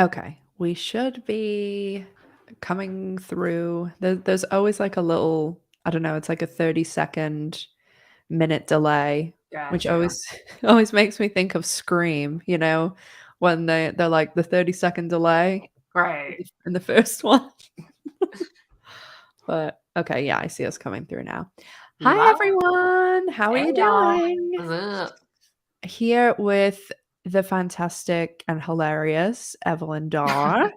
Okay, we should be coming through. There's always like a little, I don't know, it's like a 30-second minute delay, which Gotcha. always always makes me think of Scream, when they're like the 30-second delay Right. in the first one. But okay, yeah, I see us coming through now. Hi Wow. everyone. How are Hey you y'all. doing? What's up? Here with the fantastic and hilarious Evelyn Dar.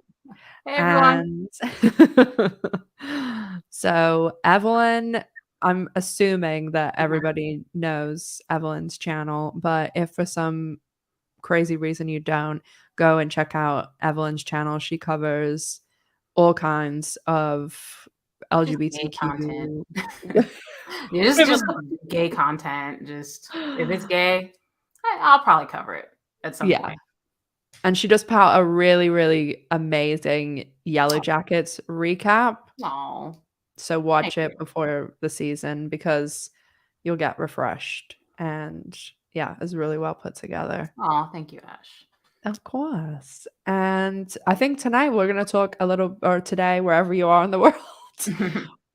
Hey everyone. And so Evelyn, I'm assuming that Mhm. everybody knows Evelyn's channel, but if for some crazy reason you don't, go and check out Evelyn's channel. She covers all kinds of Just gay content. LGBTQ. Yeah, just gay content. Just if it's gay, I'll probably cover it at some Yeah. point. And she just put out a really, really amazing Yellowjackets recap. Oh, So thank watch you. it before the season because you'll get refreshed. And yeah, it's really well put together. Oh, thank you, Ash. Of course. And I think tonight we're going to talk a little, or today, wherever you are in the world,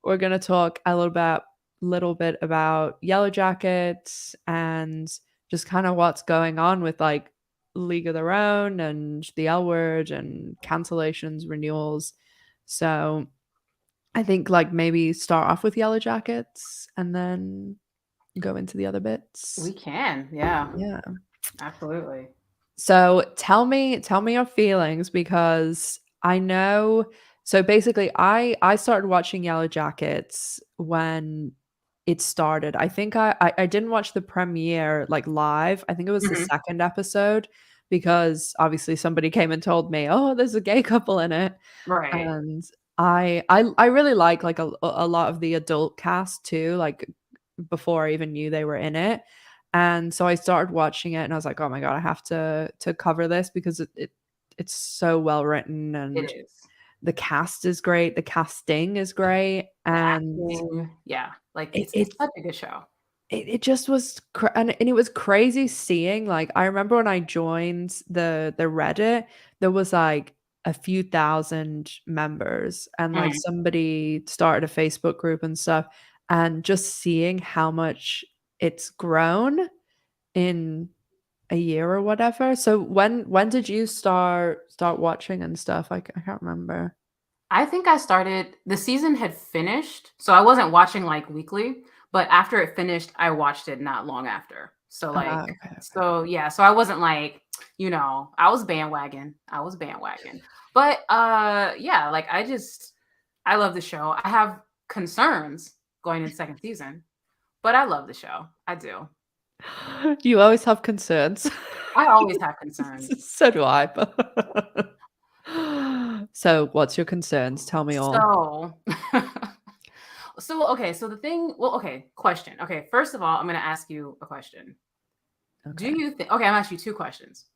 we're going to talk a little bit about Yellow Jackets and just kind of what's going on with like League of Their Own and the L Word and cancellations, renewals. So I think like maybe start off with Yellow Jackets and then go into the other bits. We can, yeah, Yeah. absolutely. So tell me your feelings because I know so basically I started watching Yellow Jackets when it started. I think I didn't watch the premiere like live. I think it was the Mhm. second episode because obviously somebody came and told me, "Oh, there's a gay couple in it." Right. And I really like a lot of the adult cast too, like before I even knew they were in it. And so I started watching it and I was like, "Oh my god, I have to cover this because it's so well written It and is. the cast is great, the casting is great, The and acting, yeah, like it it's it such a good show. it just was and it was crazy seeing like I remember when I joined the Reddit, there was like a few thousand members and like Mhm. somebody started a Facebook group and stuff and just seeing how much it's grown in a year or whatever. So when did you start watching and stuff? I can't remember. I think I started the season had finished, so I wasn't watching, like, weekly, but after it finished, I watched it not long after. So, like Okay, okay. so, yeah, so I wasn't, like, I was bandwagon. But, yeah, like, I love the show. I have concerns going into 2nd season, but I love the show. I do. You always have concerns. I always have concerns. So do I. So, what's your concerns? Tell me all. So so, okay, so the thing well, okay, question. Okay, first of all, I'm gonna ask you a question. Do Okay. you think okay, I'm asking you 2 questions.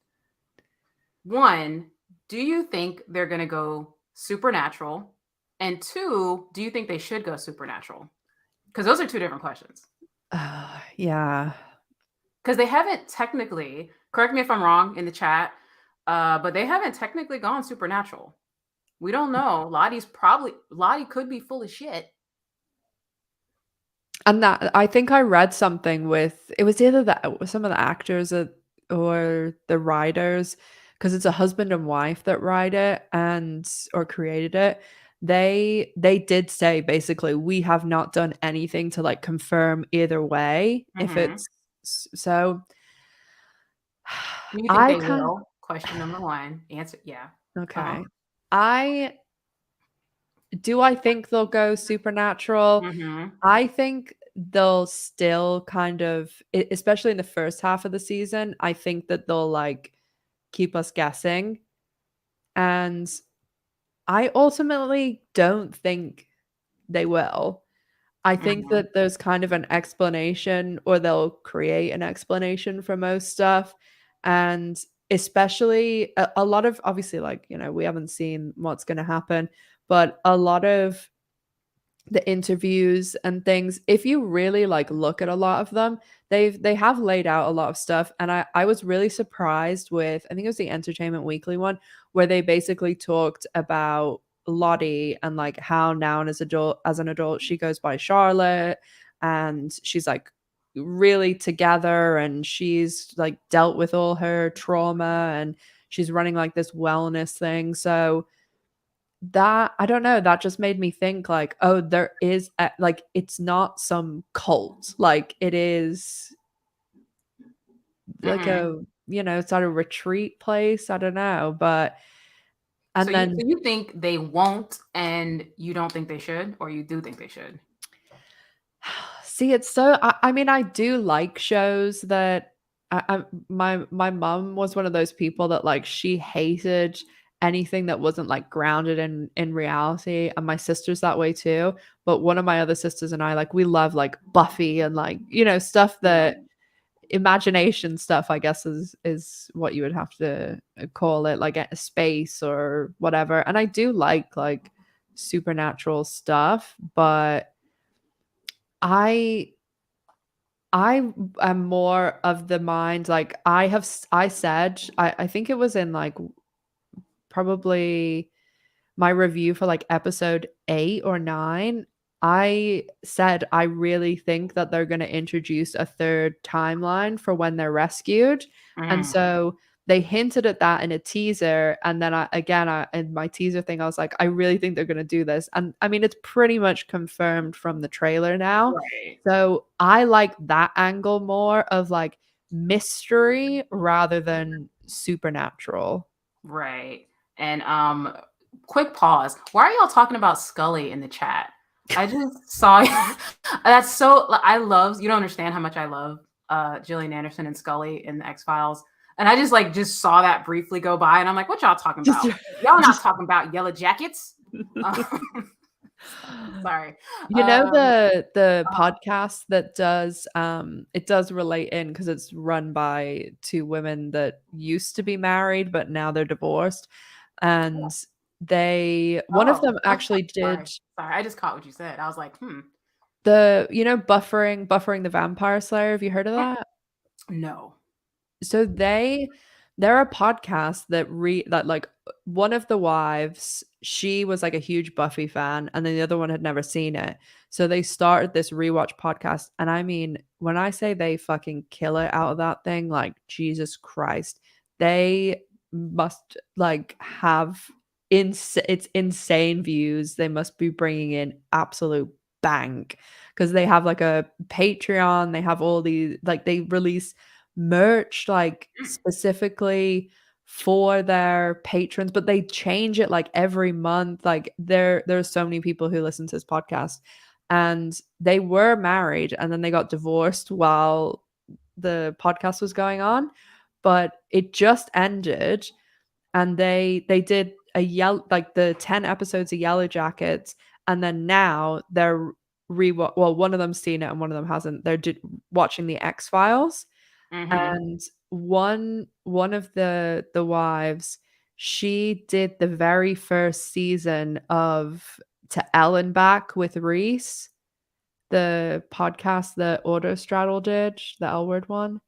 1, do you think they're gonna go supernatural? And 2, do you think they should go supernatural? Because those are 2 different questions. Yeah. Because they haven't technically correct me if I'm wrong in the chat, but they haven't technically gone supernatural. We don't know. Lottie could be full of shit. And that I think I read something with it was either that some of the actors or the writers, because it's a husband and wife that write it and or created it. They did say basically we have not done anything to like confirm either way if Mhm. it's so Do you think I they can will? Question number 1. Answer yeah. Uh-huh. okay. I do I think they'll go supernatural? Mhm. I think they'll still kind of especially in the first half of the season, I think that they'll, like, keep us guessing, and I ultimately don't think they will. I think Mhm. that there's kind of an explanation or they'll create an explanation for most stuff, and especially a lot of obviously, like, we haven't seen what's gonna happen, but a lot of the interviews and things, if you really like look at a lot of them, they have laid out a lot of stuff. And I was really surprised with, I think it was the Entertainment Weekly one, where they basically talked about Lottie and like how now as an adult she goes by Charlotte, and she's like really together, and she's like dealt with all her trauma, and she's running like this wellness thing. So that, I don't know, that just made me think like, oh, there is like, it's not some cult, like it is like Mm-hmm. a, it's not a retreat place, I don't know, but So and then you think they won't, and you don't think they should, or you do think they should? see, it's so, I mean, I do like shows that my mom was one of those people that like she hated anything that wasn't like grounded in reality, and my sister's that way too. But one of my other sisters and I, like, we love like Buffy and like, stuff Yeah. that imagination stuff, I guess, is what you would have to call it, like a space or whatever. And I do like supernatural stuff, but I I am more of the mind, like I said, I think it was in like probably my review for like episode 8 or 9, I said I really think that they're going to introduce a third timeline for when they're rescued. And Mm, so they hinted at that in a teaser, and then in my teaser thing I was like, I really think they're going to do this. And I mean, it's pretty much confirmed from the trailer now. right. So I like that angle more of like mystery rather than supernatural. Right. And quick pause. Why are y'all talking about Scully in the chat? I just saw that's so I love, you don't understand how much I love Gillian Anderson and Scully in the X-Files. And I just saw that briefly go by, and I'm like, what y'all talking Just about? Y'all not just talking about Yellowjackets? Sorry. the Uh, podcast that does, it does relate in because it's run by two women that used to be married, but now they're divorced. And they one of oh, them actually did sorry. Sorry. I just caught what you said. I was like, buffering the Vampire Slayer. Have you heard of that? no. So they're a podcast that like one of the wives, she was like a huge Buffy fan, and then the other one had never seen it. So they started this rewatch podcast, and I mean, when I say they fucking kill it out of that thing, like Jesus Christ, they must like have it's insane views. They must be bringing in absolute bank because they have like a Patreon. They have all these, like, they release merch like specifically for their patrons, but they change it like every month. Like there's so many people who listen to this podcast, and they were married and then they got divorced while the podcast was going on, but it just ended. And they did a like the 10 episodes of Yellowjackets, and then now they're well, one of them's seen it and one of them hasn't. They're watching the X-Files. Mm-hmm. And one of the wives, she did the very first season of To Ellen Back with Reese, the podcast that Autostraddle did, the L Word one.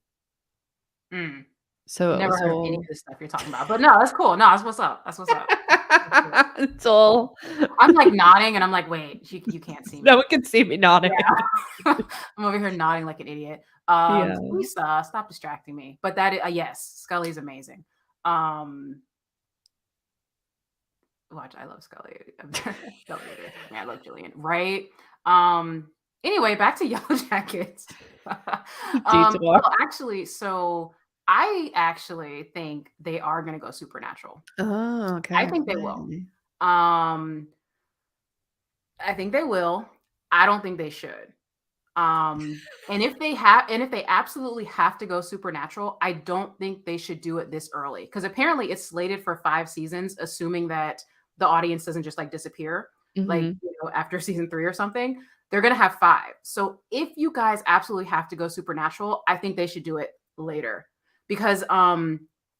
Mm. So it Never was heard of any of all this stuff you're talking about, but no, that's cool. No, that's what's up. That's what's up. That's cool. it's Cool. all I'm like nodding, and I'm like, wait, you can't see no me. one can see me nodding. Yeah. I'm over here nodding like an idiot. Yeah. Please stop distracting me. But that is, yes, Scully's amazing. Um, watch, I love Scully. Scully, I love Jillian. Right. Anyway, back to Yellow Jackets. Detour. Well, actually, so I actually think they are going to go supernatural. Oh, I okay. think they will. Um, I think they will. I don't think they should. And if they absolutely have to go supernatural, I don't think they should do it this early, because apparently it's slated for 5 seasons, assuming that the audience doesn't just like disappear, like, Mhm. after season 3 or something. They're gonna have 5. So if you guys absolutely have to go supernatural, I think they should do it later, because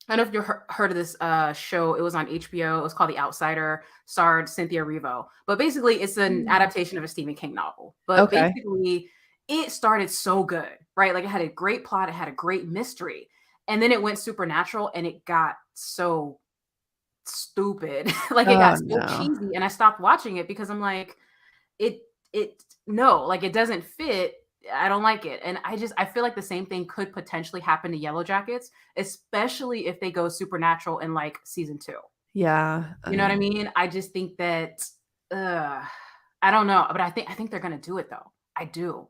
I don't know if you heard of this show. It was on HBO. It was called The Outsider, starred Cynthia Erivo. But basically, it's an Mm. adaptation of a Stephen King novel. But Okay. basically, it started so good, right? Like it had a great plot, it had a great mystery, and then it went supernatural, and it got so stupid. Like it Oh, got so no. cheesy, and I stopped watching it because I'm like, it it no, like it doesn't fit. I don't like it. And I feel like the same thing could potentially happen to Yellowjackets, especially if they go supernatural in like season 2. Yeah, You know what I mean? I just think that uh I don't know, but I think they're gonna do it though. I do.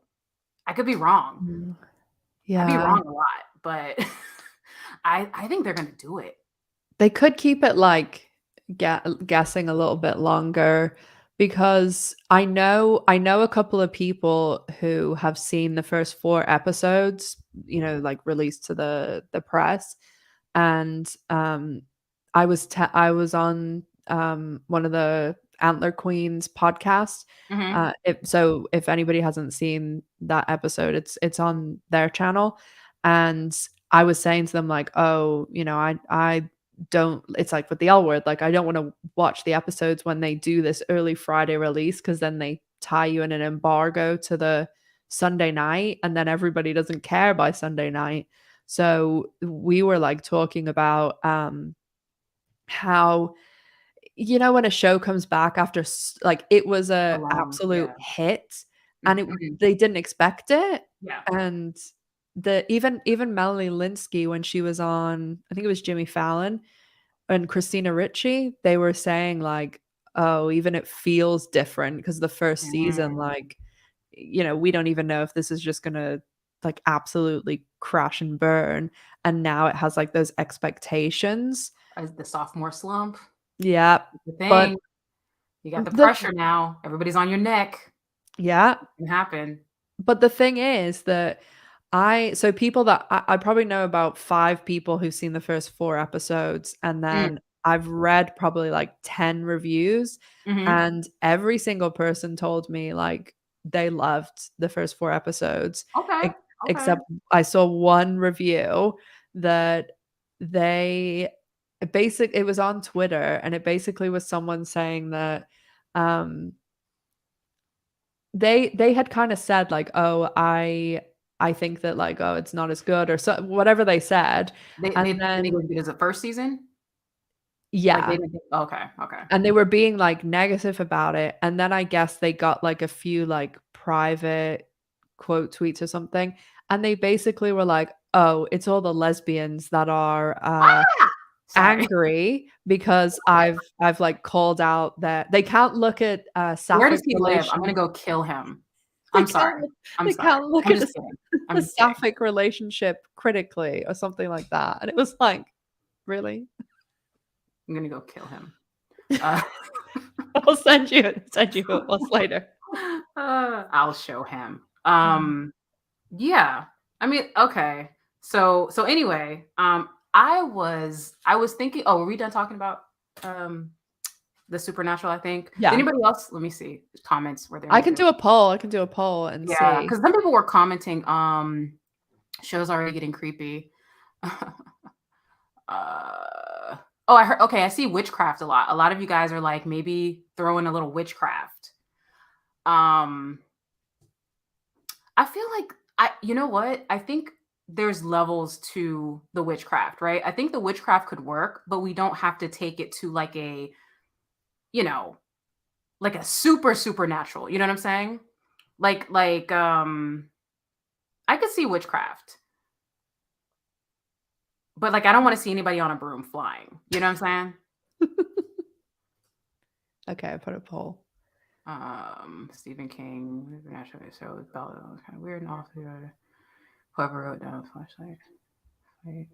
I could be wrong. mm, I'd be yeah. wrong a lot, but I think they're gonna do it. They could keep it, like, guessing a little bit longer because I know a couple of people who have seen the first 4 episodes, like, released to the press, and, I was on, one of the Antler Queens podcasts, Mhm. if anybody hasn't seen that episode, it's on their channel, and I was saying to them, like, "Oh, I don't," it's like with the L Word, like, I don't wanna watch the episodes when they do this early Friday release because then they tie you in an embargo to the Sunday night, and then everybody doesn't care by Sunday night. So, we were, like, talking about, how when a show comes back after like, it was So a long. absolute Yeah. hit, and Mhm. they didn't expect it, Yeah. and even Melanie Linsky when she was on, I think it was Jimmy Fallon, and Christina Ricci, they were saying like, "Oh, even it feels different because the first season, Mm. like, we don't even know if this is just gonna, like, absolutely crash and burn," and now it has, like, those expectations. As the sophomore slump, Yeah, the but thing. You got the the pressure now. Everybody's on your neck. yeah, It can happen. but the thing is that people that I probably know about 5 people who've seen the first 4 episodes, and Mm. then I've read probably, like, 10 reviews, Mhm. and every single person told me, like, they loved the first 4 episodes, Okay. e Okay. except I saw one review that they it was on Twitter, and it basically was someone saying that, um they had kinda said, like, "Oh, I think that, like, oh, it's not as good," or so whatever they said, They and didn't think it then was good as the first season? Like, they yeah, didn't think okay, okay. and they were being, like, negative about it, and then I guess they got, like, a few, like, private quote tweets or something, and they basically were like, "Oh, it's all the lesbians that are, Ah! Sorry. angry because I've, like, called out that they can't look at, Where does sapphic he live? I'm gonna relation." go kill him. They I'm sorry. can't look I'm they sorry. can't look I'm at just kidding. I'm the just kidding. sapphic relationship critically or something like that, and it was like, "Really?" I'm gonna go kill him. Uh, I'll send you a post later. I'll show him. Mm. Yeah. I mean, okay. So anyway, I was thinking, oh, were we done talking about um the supernatural, I think? Did Yeah. anybody else, let me see, comments were there anything? I can do a poll and Yeah, see. because some people were commenting, shows already getting creepy. uh oh, I heard, okay, I see witchcraft a lot. A lot of you guys are like maybe throw in a little witchcraft. Um I feel like you know what? I think there's levels to the witchcraft, right? I think the witchcraft could work, but we don't have to take it to like a, you know, like a supernatural. You know what I'm saying? Like I could see witchcraft, but like I don't want to see anybody on a broom flying. You know what I'm saying? Okay, I put a poll. Stephen King, supernatural show with Bella was kind of weird and off. Whoever wrote down flashlight, wait,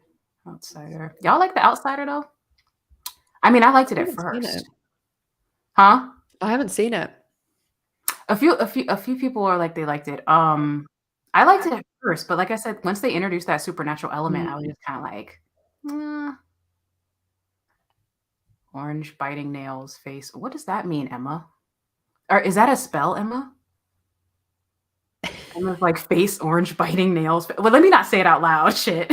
outsider. Y'all like the outsider though? I mean, I liked it I at haven't seen it. first. Huh? I haven't seen it. A few people are like they liked it. I liked it at first, but like I said, once they introduced that supernatural element, I was Mm. just kind of like, "Mm." Orange biting nails, face. What does that mean, Emma? Or is that a spell, Emma? Emma's like face, orange biting nails. Well, let me not say it out loud. Shit.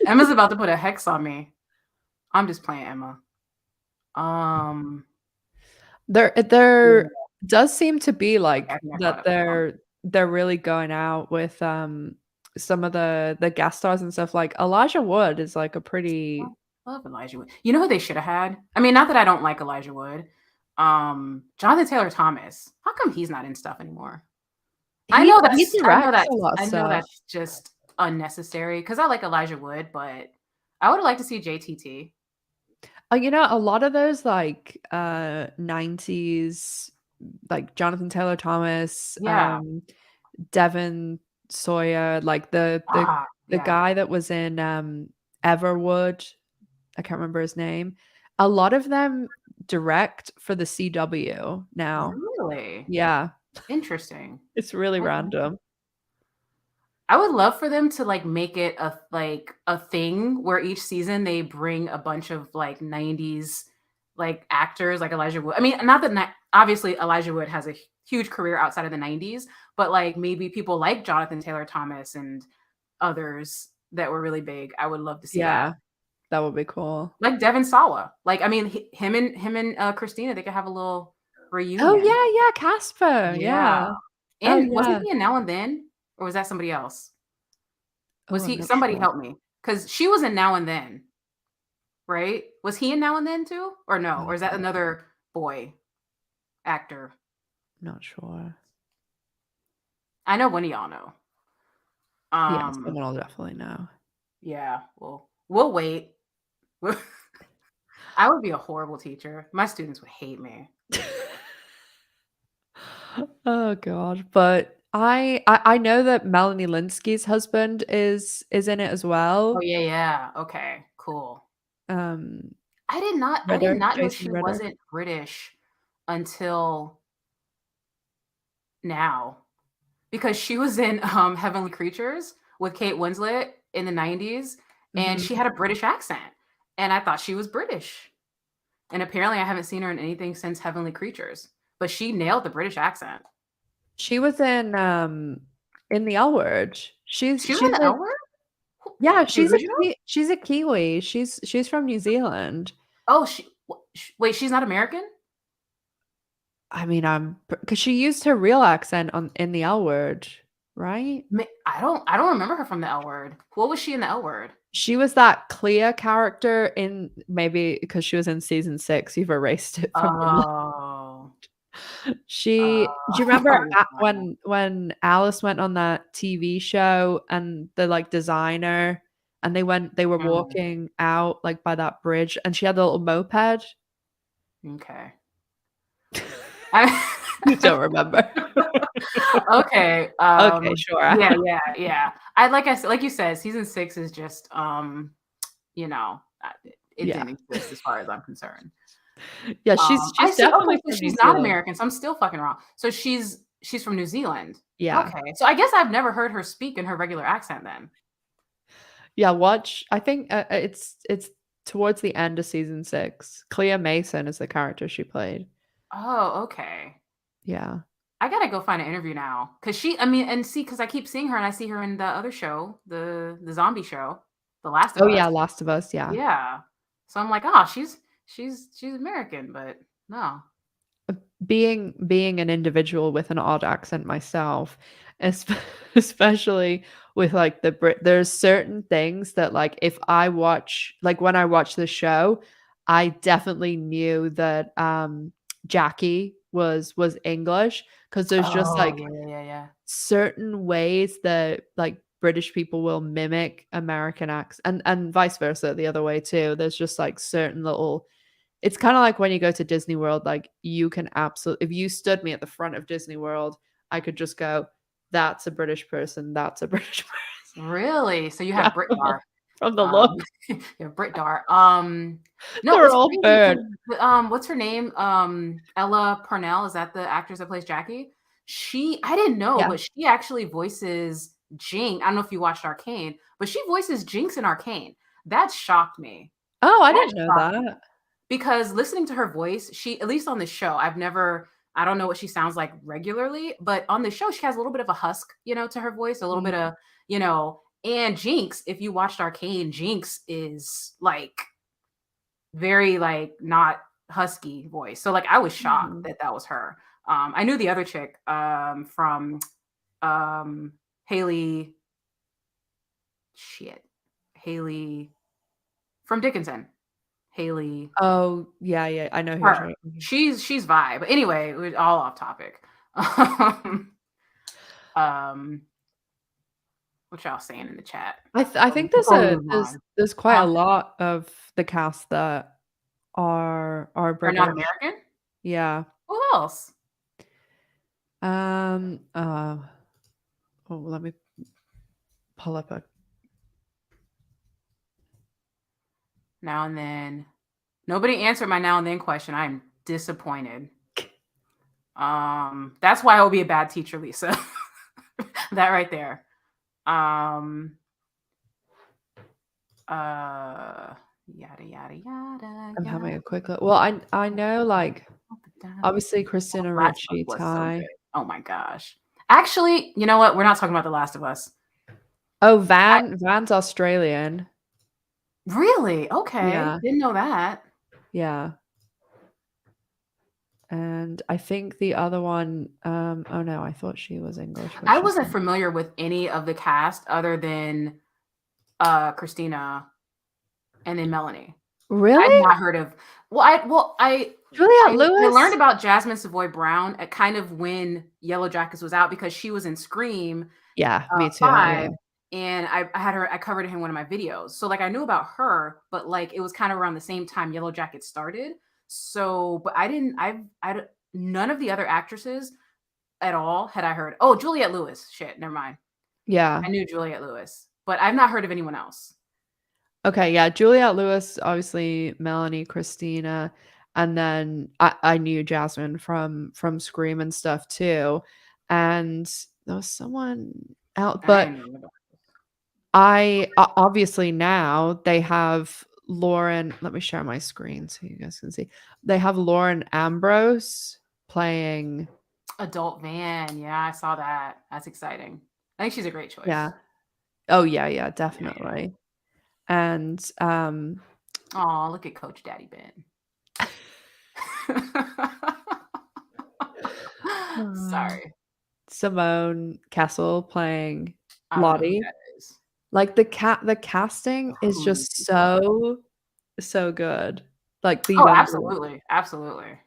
Emma's about to put a hex on me. I'm just playing Emma. Um, There yeah. does seem to be, Okay, I like, think I caught that up. they're really going out with, some of the guest stars and stuff, like, Elijah Wood is, like, a pretty Love Elijah Wood. You know who they should have had? I mean, not that I don't like Elijah Wood. Jonathan Taylor Thomas. How come he's not in stuff anymore? he directs a lot of I know stuff. that's just unnecessary because I like Elijah Wood, but I would have liked to see JTT. You know, a lot of those, like, 90s, like, Jonathan Taylor Thomas, Yeah. Devon Sawyer, like, the Yeah. guy that was in, Everwood, I can't remember his name. A lot of them direct for the CW now. Really Yeah, interesting. it's really Okay. random. I would love for them to like make it a thing where each season they bring a bunch of like 90s like actors like Elijah Wood. I mean, not that obviously Elijah Wood has a huge career outside of the 90s, but like maybe people like Jonathan Taylor Thomas and others that were really big. I would love to see that. Yeah, that would be cool. Like Devin Sawa. Like I mean, him and Christina, they could have a little Oh, reunion. yeah, yeah, Casper, Yeah. yeah. Oh, And wasn't yeah. he in Now and Then? Or was that somebody else? Oh, Was I'm he not somebody sure. help me? Because she was in Now and Then, right? Was he in Now and Then too? Or no? Or is that Oh, another boy actor? not sure. I know one of y'all know. Yeah, Um, someone will definitely know. yeah, well, we'll wait. I would be a horrible teacher. My students would hate me. Oh god, but I know that Melanie Linsky's husband is in it as Oh well. yeah, yeah. Okay, cool. Um, I did Ritter, not know Jason she Ritter. wasn't British until now. Because she was in Heavenly Creatures with Kate Winslet in the 90s, and Mhm. she had a British accent. And I thought she was British. And apparently I haven't seen her in anything since Heavenly Creatures. But she nailed the British accent. She was in The L Word. She was in She's the a L Word? yeah, The original? She's a Kiwi. She's from New Zealand. Oh, wait, she's not American? I mean, because she used her real accent on in The L Word, right? I don't remember her from the L Word. What was she in the L Word? She was that Clea character in maybe because she was in season 6, you've erased it from your Oh. do you remember I'm just playing. when Alice went on that TV show and the, like, designer and they were Mm, walking out, like, by that bridge and she had the little moped? okay. I You don't remember. Okay, Okay, sure. yeah, yeah, yeah. I said like you said, season 6 is just, you know, it Yeah. didn't exist as far as I'm concerned. Yeah, I she's see, okay, definitely so from New she's not Zealand. American, so I'm still fucking wrong. So she's from New Zealand. Yeah. Okay, so I guess I've never heard her speak in her regular accent then. Yeah, watch I think, it's towards the end of season 6. Clea Mason is the character she played. Oh, okay. Yeah. I gotta go find an interview now, cause I mean, and see, cause I keep seeing her and I see her in the other show, the zombie show, The Last of Oh, Us. yeah, Last of Us, yeah. Yeah. So I'm like, "Oh, she's American," but no. Being an individual with an odd accent myself, esp especially with, like, there's certain things that, like, if I watch like, when I watch the show, I definitely knew that, Jackie was English because there's just, Oh, like, yeah, yeah, yeah, yeah. certain ways that, like, British people will mimic American accents, and vice versa the other way too. There's just, like, certain little it's kinda like when you go to Disney World, like, you can absolutely if you stood me at the front of Disney World, I could just go, "That's a British person, that's a British person." Really? So you Yeah, have Britdar. from the Um, look. yeah, Britdar. No, They're it's all crazy fair. because what's her name? Ella Parnell, is that the actress that plays Jackie? I didn't know, Yeah. but she actually voices Jinx. I don't know if you watched Arcane, but she voices Jinx in Arcane. That shocked me. Oh, I That didn't know shocked me. that. Because listening to her voice, at least on the show, I don't know what she sounds like regularly, but on the show, she has a little bit of a husk, to her voice, a little bit Mm. of, you know, And Jinx, if you watched Arcane, Jinx is like very like not husky voice. So like I was shocked Mhm. that that was her. I knew the other chick from Haley shit. Haley from Dickinson. Haley Oh, yeah, yeah, I know who you're her. talking about. She's vibe. But anyway, we're all off topic. um what y'all saying in the chat I think before we move on? there's quite a Huh? lot of the cast that are Or not British. American? Yeah. Who else? Um, uh, let me pull up a Now and then. Nobody answered my now and then question. I'm disappointed. That's why I will be a bad teacher, Lisa. That right there. Um, yada yada yada I'm yada. having a quick look. Well, I know, like, obviously Christina Last of Us Ricci, was so Ty. good. Oh my gosh. Actually, you know what? We're not talking about The Last of Us. Oh, I, Van's Australian. really? Okay. Yeah, Didn't know that. yeah. And I think the other one, oh no, I thought she was English, but I she's wasn't not. familiar with any of the cast other than Christina and then Melanie. I've Really? not heard of. Juliette I learned Lewis? about Jasmine Savoy Brown at kind of when Yellowjackets was out because she was in Scream Yeah, me too. Yeah. 5, and I had her. I covered it in one of my videos, so like I knew about her, but like it was kind of around the same time Yellowjackets started. So, but I didn't. None of the other actresses at all had I heard. Oh, Juliette Lewis. Shit, never mind. Yeah. I knew Juliette Lewis, but I've not heard of anyone else. Okay, yeah, Juliette Lewis, obviously Melanie, Christina, and then I knew Jasmine from Scream and stuff too. And there was someone else, I but didn't know about. obviously now they have Lauren. Let me share my screen so you guys can see. They have Lauren Ambrose playing. Adult Van. Yeah, I saw that. That's exciting. I think she's a great Yeah. choice. Oh yeah, yeah, Yeah, yeah. definitely. And Oh, look at Coach Daddy Ben. um, Sorry. Simone Kessel playing I don't know who Lottie. that is. Like, the casting is Who just is that? so, so good. Like, the Oh, younger one, absolutely. Absolutely.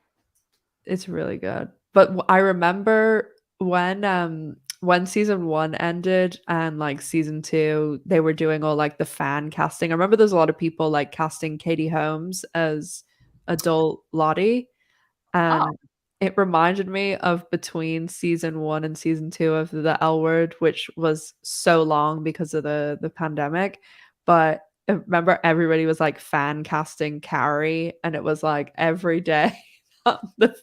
it's really good. But I remember when season 1 ended and, like, season 2, they were doing all, like, the fan casting. I remember there's a lot of people, like, casting Katie Holmes as adult Lottie. Oh, And it reminded me of between season 1 and season 2 of The L Word, which was so long because of the pandemic, but I remember everybody was, like, fan casting Carrie, and it was, like, every day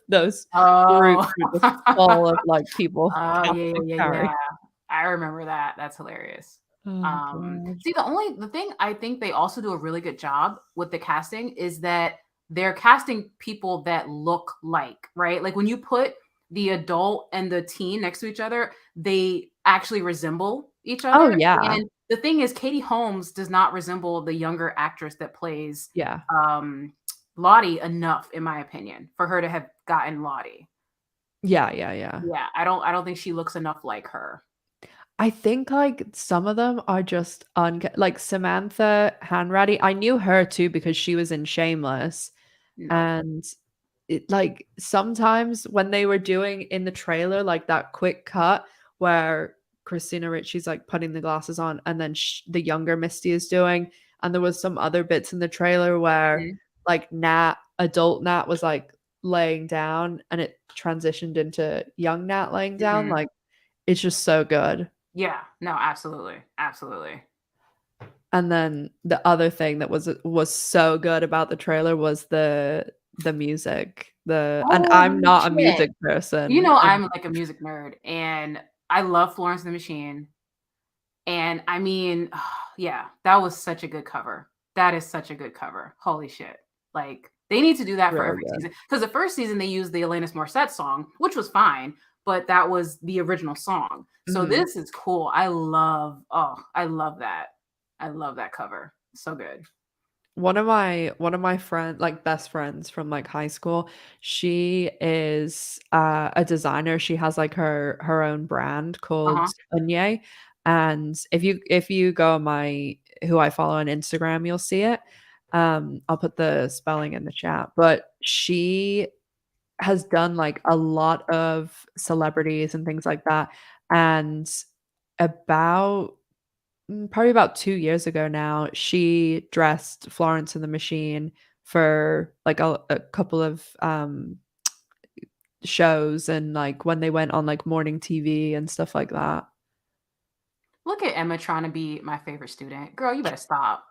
those oh. groups were just full of, like, people Oh, yeah, casting yeah, yeah, Carrie. yeah. I remember that. That's hilarious. Oh god. See, the thing I think they also do a really good job with the casting is that they're casting people that look like, right? Like when you put the adult and the teen next to each other, they actually resemble each Oh, other. yeah. And the thing is, Katie Holmes does not resemble the younger actress that plays Yeah. um, Lottie enough, in my opinion, for her to have gotten Lottie. Yeah, yeah, yeah. Yeah, I don't think she looks enough like her. I think, like, some of them are just like, Samantha Hanratty, I knew her too because she was in Shameless, Nope. and like, sometimes when they were doing in the trailer, like, that quick cut where Christina Ricci's, like, putting the glasses on and then the younger Misty is doing, and there was some other bits in the trailer where, Mhm. like, adult Nat was, like, laying down and it transitioned into young Nat laying down, Mhm. like, it's just so good. Yeah. No, absolutely. Absolutely. And then the other thing that was so good about the trailer was the music. And I'm Holy not a shit. music You person, know, and I'm like a music nerd and I love Florence and the Machine. And I mean, yeah, that was such a good cover. That is such a good cover. Holy shit. Like they need to do that for really every good. season. Because the first season they used the Alanis Morissette song, which was fine. but that was the original song. So Mhm. this is cool. I love that. I love that cover. So good. One of my friend like best friends from like high school, she is a designer. She has like her own brand called Uh-huh. Unye. And if you go on my who I follow on Instagram, you'll see it. I'll put the spelling in the chat. But she has done like a lot of celebrities and things like that. And about probably about 2 years ago now, she dressed Florence and the Machine for, like, a couple of, shows and, like, when they went on, like, morning TV and stuff like that. Look at Emma trying to be my favorite student. Girl, you better stop.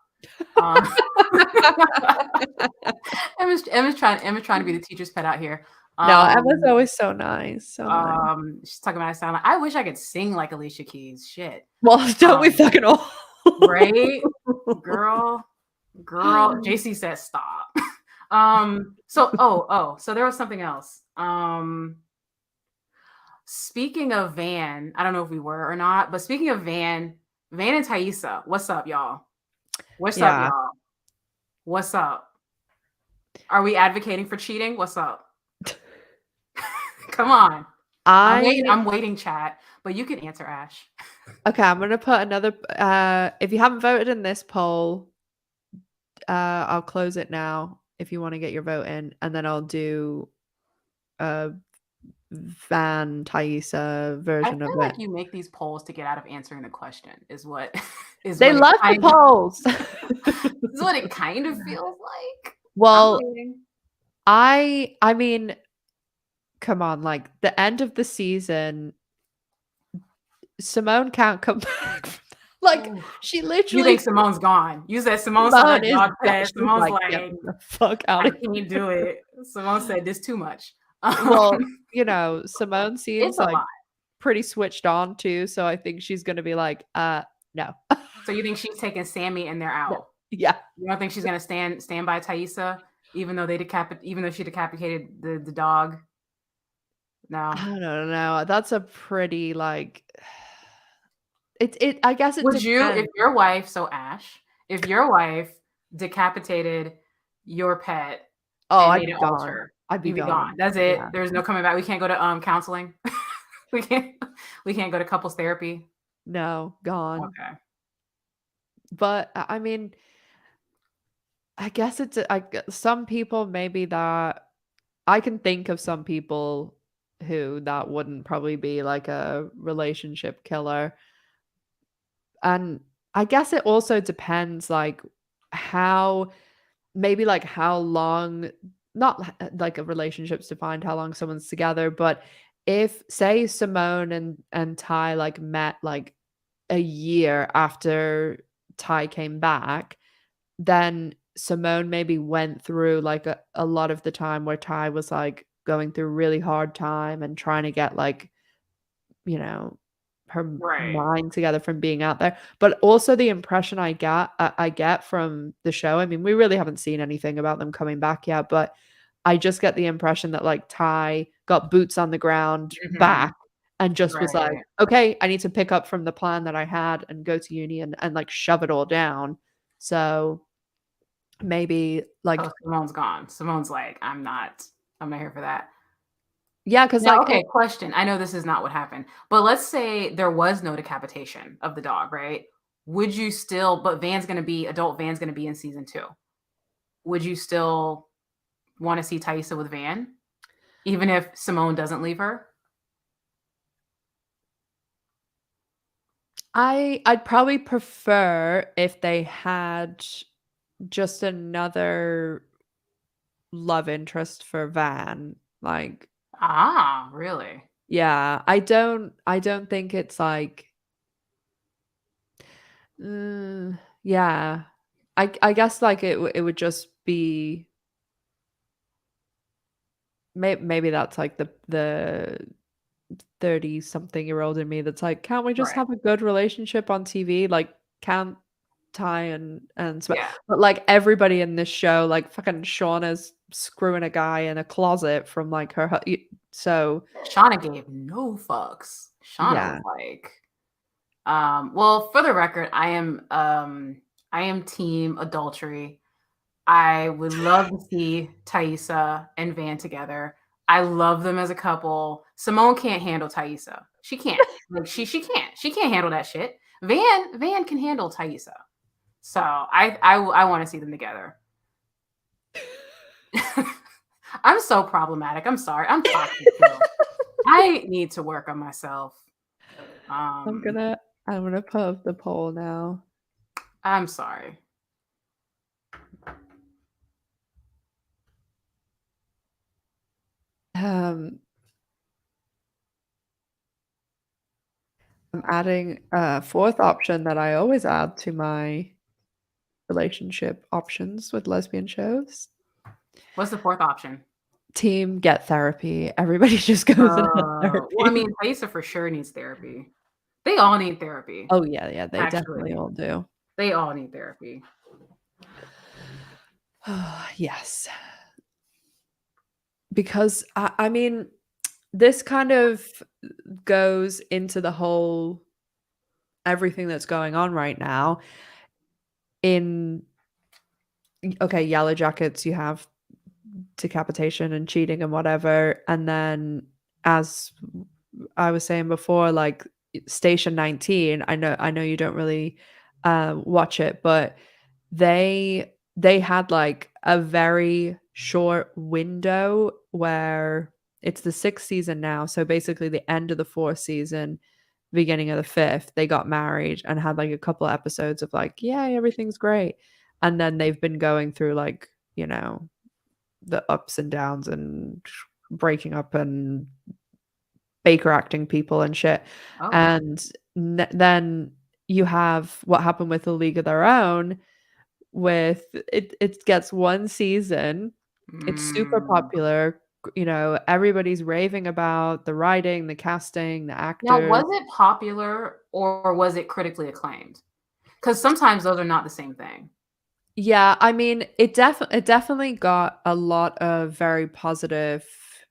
Um, Emma's trying to be the teacher's pet out here. No, Emma's Um, always so nice, so nice. she's talking about I sound like I wish I could sing like Alicia Keys. Shit. Well, don't we Um, fucking all? right? Girl, girl. JC says stop. So there was something else. Speaking of Van, I don't know if we were or not, but speaking of Van and Thaisa, what's up, y'all? What's up, Yeah. y'all? What's up? Are we advocating for cheating? What's up? Come on. I I'm waiting, chat, but you can answer, Ash. Okay, I'm gonna put another if you haven't voted in this poll, I'll close it now if you wanna get your vote in, and then I'll do a Van Thaisa I version of feel it. like you make these polls to get out of answering the question, is what is They what it love the kind of polls. is what it kind of feels like. I'm Well, waiting. I mean, come on, like, the end of the season, Simone can't come back from that. Like, Ooh. she You literally think Simone's gone? You said Simone saw Simone that is dog go pet. she's Simone's like, "Get like, the fuck out I of here." can't do it. Simone said this too much. Well, Simone It's seems, a like, lot. pretty switched on too, so I think she's gonna be like, no." So you think she's taking Sammy and they're No. out? Yeah. You don't think she's gonna stand by Thaisa, even though she decapitated the dog? No. I don't know. That's a pretty, like it I guess it Would you, if depends. your wife, so Ash, if your wife decapitated your pet Oh, and I'd made be an gone. altar, I'd be you'd be gone. gone. That's Yeah. it. There's no coming back. We can't go to counseling. we can't we can't go to couples therapy. No, gone. Okay. But, I mean, I guess it's some people maybe that I can think of some people who that wouldn't probably be, like, a relationship killer. And I guess it also depends, like, how maybe, like, how long not like a relationship's defined how long someone's together, but if, say, Simone and Ty, like, met, like, a year after Ty came back, then Simone maybe went through, like, a lot of the time where Ty was, like, going through a really hard time and trying to get, like, you know, her Right. mind together from being out there, but also the impression I get from the show, I mean, we really haven't seen anything about them coming back yet, but I just get the impression that, like, Ty got boots on the ground Mhm. back and just was like, Right. "Okay, I need to pick up from the plan that I had and go to uni and, like, shove it all down." So, maybe, So like Simone's gone. Simone's like, I'm not here for that. yeah, because Now, like, okay, question. I know this is not what happened, but let's say there was no decapitation of the dog, right? Would you still, but adult Van's gonna be in season 2. Would you still want to see Thaisa with Van, even if Simone doesn't leave her? I'd probably prefer if they had just another love interest for Van, like Ah, really? yeah, I don't think it's like yeah. I guess, like, it would just be maybe that's, like, the 30-something-year-old in me that's like, "Can't we just Right. have a good relationship on TV?" Like, can't Ty and Yeah. but, like, everybody in this show, like, fucking Shauna's screwing a guy in a closet from, like, her So Shauna gave no fucks. Shauna was yeah. like, well, for the record, I am team adultery. I would love to see Thaisa and Van together. I love them as a couple. Simone can't handle Thaisa. She can't. Like she can't. She can't handle that shit. Van can handle Thaisa. So I want to see them together. I'm so problematic. I'm sorry. I'm toxic too. I need to work on myself. I'm Um, gonna I'm gonna put up the poll now. I'm sorry. Um, I'm adding a fourth option that I always add to my relationship options with lesbian shows. What's the fourth option? Team get therapy. Everybody just goes and has Well, I mean, therapy. Thaisa for sure needs therapy. They all need therapy. Oh yeah, yeah, they definitely Actually, all do. they all need therapy. Yes. Because I mean, this kind of goes into the whole everything that's going on right now in okay, Yellowjackets, you have decapitation and cheating and whatever, and then as I was saying before, like Station 19, I know you don't really watch it, but they had like a very short window where it's the 6th season now, so basically the end of the 4th season, beginning of the 5th, they got married and had like a couple of episodes of like, yay, everything's great. And then they've been going through like, the ups and downs and breaking up and Baker acting people and shit. Oh. And then you have what happened with the League of Their Own with it gets one season. It's super Mm. popular. Everybody's raving about the writing, the casting, the Now, actors. was it popular or was it critically acclaimed? Because sometimes those are not the same thing. Yeah, I mean, it definitely got a lot of very positive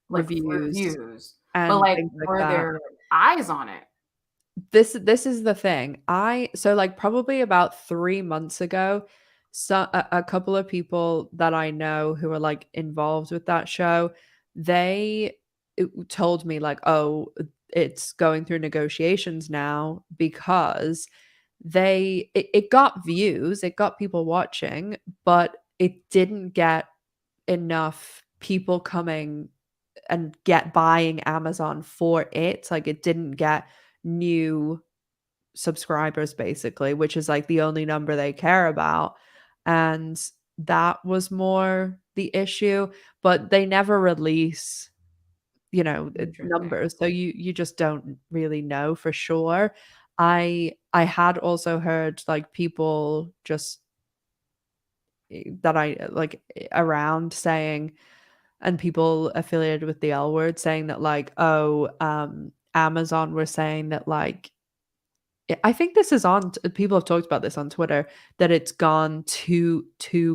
Like reviews reviews, but and like, things like were that. there eyes on it? This is the thing. Like probably about 3 months ago, a couple of people that I know who are like involved with that show, they told me like, "Oh, it's going through negotiations now because it got views, it got people watching, but it didn't get enough people coming and get buying Amazon for it. Like it didn't get new subscribers basically, which is like the only number they care about. And that was more the issue, but they never release, Interesting. numbers. So you just don't really know for sure. I had also heard like people just that I like around saying and people affiliated with the L word saying that like, oh, Amazon were saying that like I think this is on people have talked about this on Twitter, that it's gone too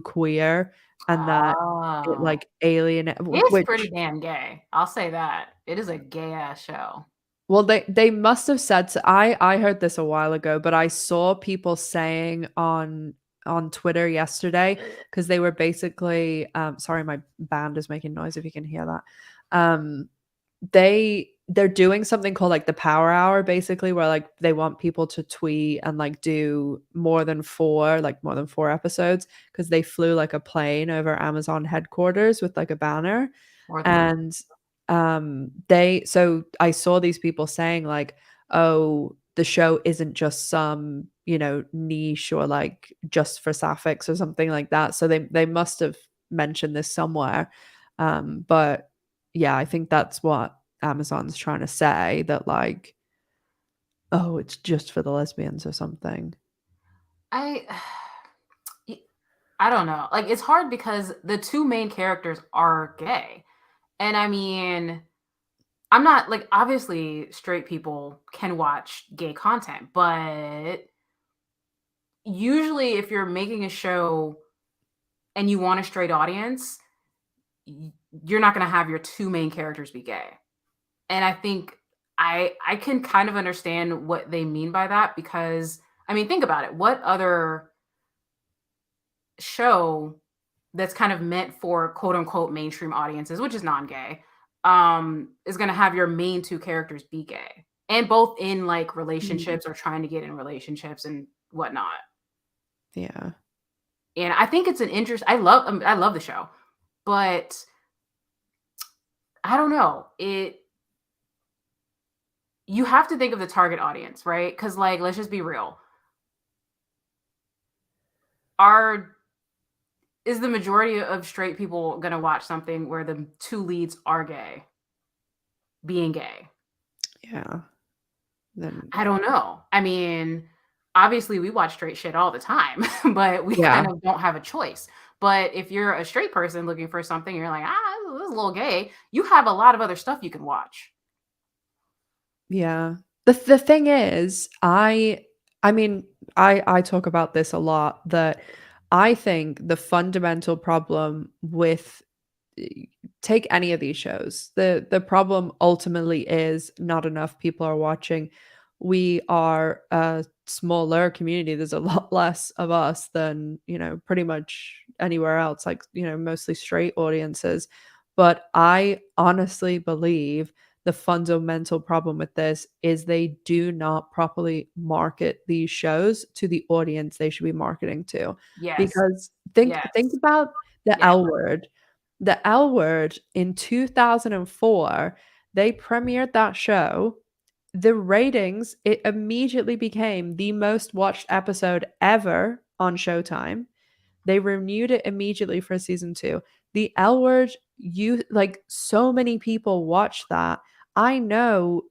queer and that it, Oh. like, alien It's pretty which damn gay. I'll say that. It is a gay ass show. well, they must have said so I heard this a while ago, but I saw people saying on Twitter yesterday because they were basically, sorry, my band is making noise if you can hear that. Um they're doing something called like the power hour basically where like they want people to tweet and like do more than four episodes because they flew like a plane over Amazon headquarters with like a banner More than one. and they so I saw these people saying like, oh, the show isn't just some niche or like just for sapphics or something like that, so they must have mentioned this somewhere. But yeah, I think that's what Amazon's trying to say, that like, oh, it's just for the lesbians or something. I y- I don't know. Like it's hard because the two main characters are gay. And I mean, I'm not like obviously straight people can watch gay content, but usually if you're making a show and you want a straight audience, y- you're not going to have your two main characters be gay. And I think I can kind of understand what they mean by that because I mean, think about it. What other show that's kind of meant for quote unquote mainstream audiences, which is non-gay, is gonna have your main two characters be gay and both in like Mm, relationships or trying to get in relationships and whatnot. yeah. And I think it's an interest. I love the show, but I don't know. You have to think of the target audience, right? Because like, let's just be real. Are is the majority of straight people gonna watch something where the two leads are gay, being gay? Yeah. Then I don't know. I mean, obviously we watch straight shit all the time, but we yeah. kind of don't have a choice. But if you're a straight person looking for something, you're like, this is a little gay. You have a lot of other stuff you can watch. Yeah. The thing is, I mean, I talk about this a lot that I think the fundamental problem with eh, take any of these shows. The problem ultimately is not enough people are watching. We are a smaller community. There's a lot less of us than, pretty much anywhere else, like, mostly straight audiences. But I honestly believe the fundamental problem with this is they do not properly market these shows to the audience they should be marketing to. Yes. Because think Yes. about the Yes. L word. The L Word in 2004, they premiered that show. The ratings, it immediately became the most watched episode ever on Showtime. They renewed it immediately for season 2. The L Word, you like so many people watch that. I know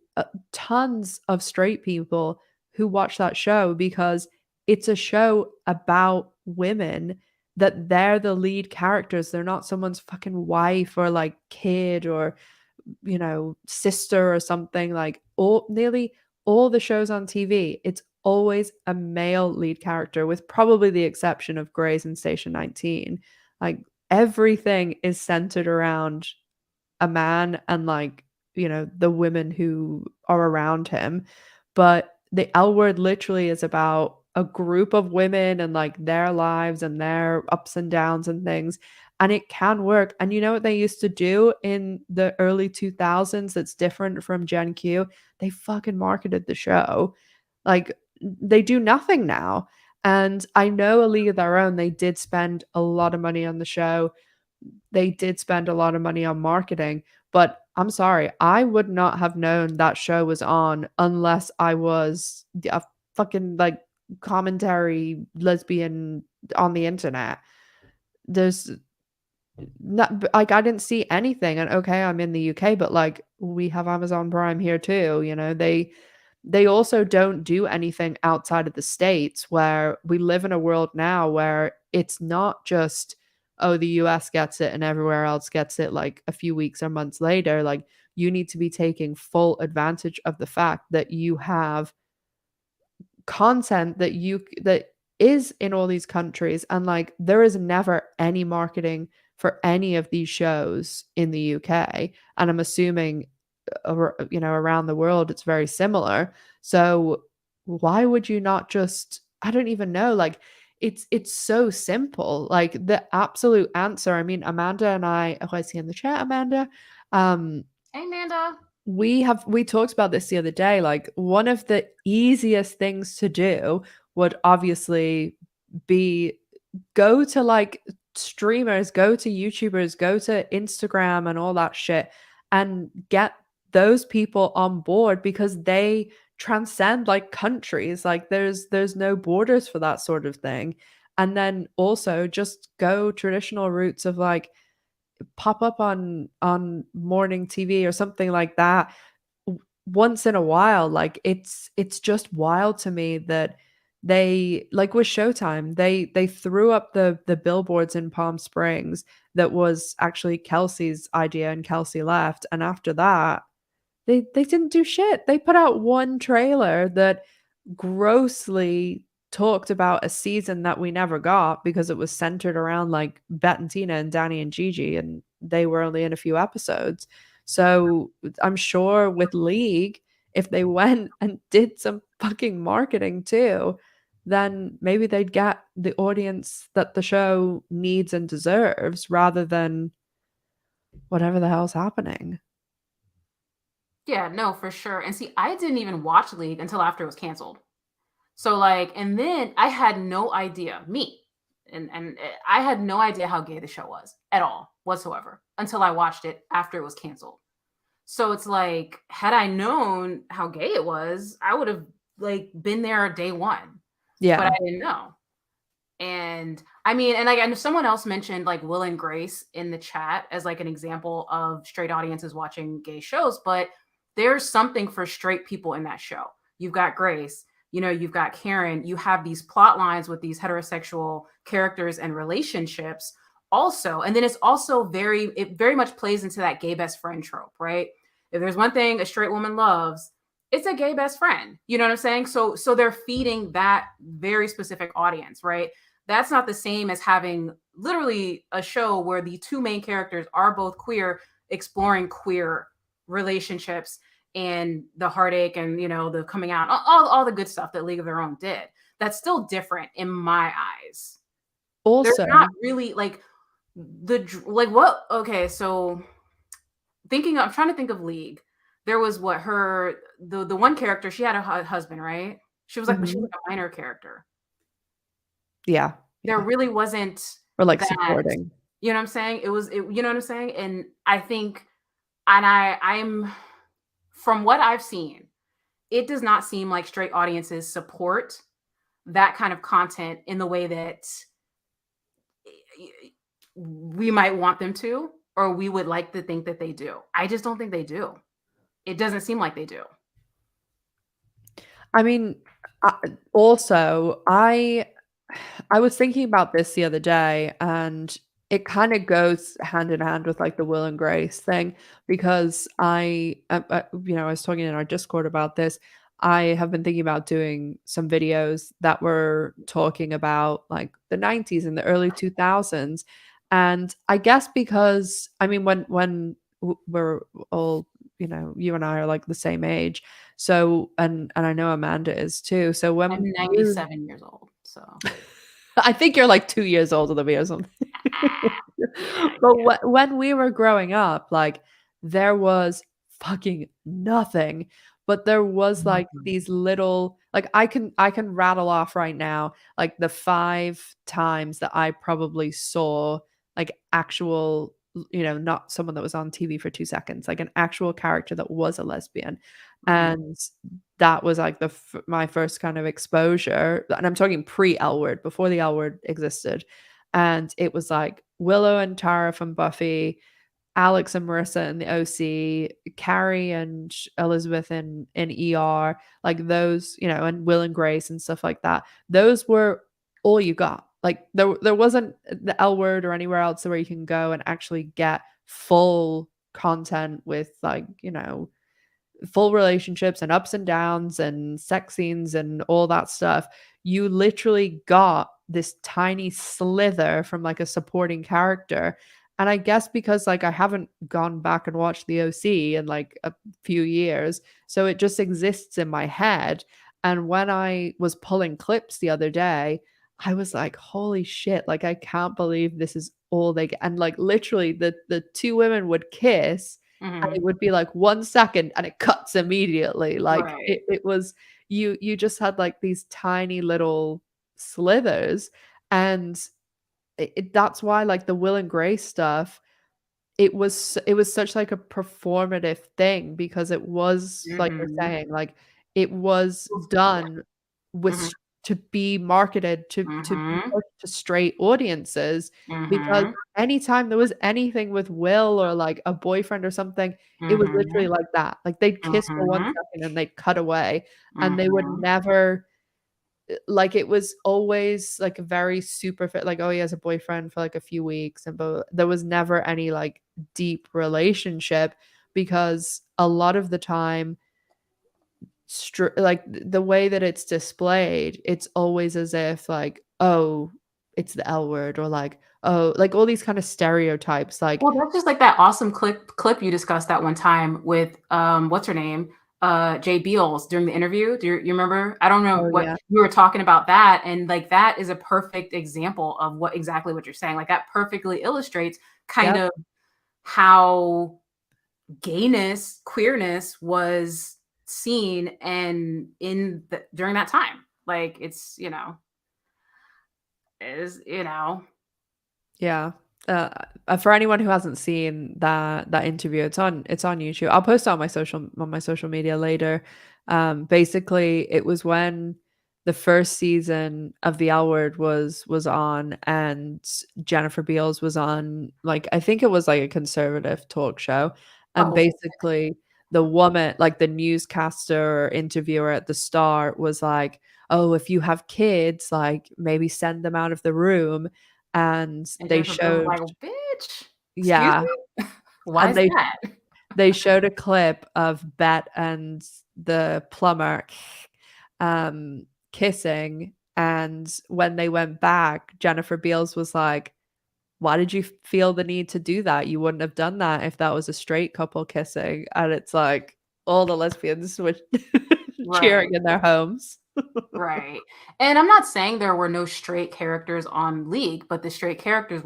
tons of straight people who watch that show because it's a show about women that they're the lead characters. They're not someone's fucking wife or like kid or sister or something. Like all nearly all the shows on TV, it's always a male lead character, with probably the exception of Grey's and Station 19. Like everything is centered around a man and like, the women who are around him. But the L Word literally is about a group of women and like their lives and their ups and downs and things. And it can work. And you know what they used to do in the early 2000s that's different from Gen Q? They fucking marketed the show. Like they do nothing now. And I know A League of Their Own, they did spend a lot of money on the show. They did spend a lot of money on marketing, but I'm sorry, I would not have known that show was on unless I was a fucking like commentary lesbian on the internet. There's not like I didn't see anything, and okay, I'm in the UK, but like we have Amazon Prime here too, they also don't do anything outside of the States, where we live in a world now where it's not just, oh, the US gets it and everywhere else gets it like a few weeks or months later. Like you need to be taking full advantage of the fact that you have content that is in all these countries, and like there is never any marketing for any of these shows in the UK, and I'm assuming around the world it's very similar. So why would you not just, I don't even know, like it's so simple. Like the absolute answer, I mean, Amanda and I, oh, I see in the chat, Amanda, um Hey, Amanda. we talked about this the other day. Like one of the easiest things to do would obviously be go to like streamers, go to YouTubers, go to Instagram and all that shit and get those people on board because they transcend like countries. Like there's no borders for that sort of thing. And then also just go traditional routes of like pop up on morning TV or something like that once in a while. Like it's just wild to me that they, like with Showtime, they threw up the billboards in Palm Springs. That was actually Kelsey's idea and Kelsey left, and after that they didn't do shit. They put out one trailer that grossly talked about a season that we never got because it was centered around like Bet and Tina and Danny and Gigi, and they were only in a few episodes. So I'm sure with League, if they went and did some fucking marketing too, then maybe they'd get the audience that the show needs and deserves rather than whatever the hell's happening. Yeah, no, for sure. And see, I didn't even watch League until after it was canceled. So like, and then I had no idea, me, and I had no idea how gay the show was at all whatsoever until I watched it after it was canceled. So it's like, had I known how gay it was, I would have like been there day one, but I Yeah. didn't know. And I mean, and like, and someone else mentioned like Will and Grace in the chat as like an example of straight audiences watching gay shows, but there's something for straight people in that show. You've got Grace, you know, you've got Karen, you have these plot lines with these heterosexual characters and relationships also. And then it's also it very much plays into that gay best friend trope, right? If there's one thing a straight woman loves, it's a gay best friend. You know what I'm saying? So they're feeding that very specific audience, right? That's not the same as having literally a show where the two main characters are both queer, exploring queer relationships and the heartache and, you know, the coming out, all the good stuff that League of Their Own did. That's still different in my eyes. There's Also, not really like like what, okay, so I'm trying to think of League. There was what her the one character, she had a husband, right? She was like, but she was mhm, a minor character. yeah, There yeah, really wasn't or like that, supporting. you know what I'm saying? You know what I'm saying? And I think, and I'm from what I've seen, it does not seem like straight audiences support that kind of content in the way that we might want them to, or we would like to think that they do. I just don't think they do. It doesn't seem like they do. I mean, I also, I was thinking about this the other day, and it kinda goes hand in hand with, like, the Will and Grace thing because I was talking in our Discord about this. I have been thinking about doing some videos that were talking about, like, the '90s and the early 2000s, and I guess because I mean, when we're all you and I are, like, the same age, so and I know Amanda is too. So I'm when we're 97 years old, so I think you're like 2 years older than me or something. yeah, But when we were growing up, like, there was fucking nothing, but there was, like, mhm, these little like, I can rattle off right now, like, the 5 times that I probably saw, like, actual not someone that was on TV for 2 seconds, like, an actual character that was a lesbian, mhm, and that was, like, my first kind of exposure, and I'm talking pre-L Word, before the L Word existed, and it was, like, Willow and Tara from Buffy, Alex and Marissa in the OC, Carrie and Elizabeth in ER, like, those, and Will and Grace and stuff like that. Those were all you got. Like, there wasn't the L Word or anywhere else where you can go and actually get full content with, like, full relationships and ups and downs and sex scenes and all that stuff. You literally got this tiny slither from like a supporting character. And I guess because like I haven't gone back and watched the OC in like a few years, so it just exists in my head. And when I was pulling clips the other day, I was like, holy shit, like I can't believe this is all they get. And like literally the two women would kiss and it mhm, would be like 1 second and it cuts immediately. Like right, it was you just had like these tiny little slithers and that's why like the Will and Grace stuff, it was such like a performative thing because it was like you're mhm, saying, like it was done mhm, with to be marketed to be mhm, pushed to straight audiences because mhm, anytime there was anything with Will or like a boyfriend or something, it was literally mhm, like that. Like they'd kiss for 1 mhm, second and they'd cut away and they would mhm, never like it was always like a very superficial like oh he has a boyfriend for like a few weeks and but there was never any like deep relationship because a lot of the time like the way that it's displayed it's always as if like oh it's the L Word or like oh, like all these kind of stereotypes, like, Well, that's just like that awesome clip you discussed that one time with, what's her name? Jay Beals during the interview. Do you remember? I don't know oh what yeah, you were talking about that, and, like, that is a perfect example of what exactly what you're saying. Like, that perfectly illustrates kind yep, of how gayness, queerness was seen and in the during that time. Like, it's, is, yeah. Uh, for anyone who hasn't seen that interview, it's on YouTube. I'll post it on my social media later. Basically, it was when the first season of The L Word was on, and Jennifer Beals was on, like, I think it was like a conservative talk show, and oh, basically the woman, like the newscaster or interviewer at the start, was like, "Oh, if you have kids, like maybe send them out of the room." And and they Jennifer Beals was showed, like, "Bitch, excuse yeah, me? Why and is that?" they showed a clip of Bet and the plumber, kissing, and when they went back, Jennifer Beals was like, "Why did you feel the need to do that? You wouldn't have done that if that was a straight couple kissing." And it's like all the lesbians were cheering Right, in their homes. right. And I'm not saying there were no straight characters on League, but the straight characters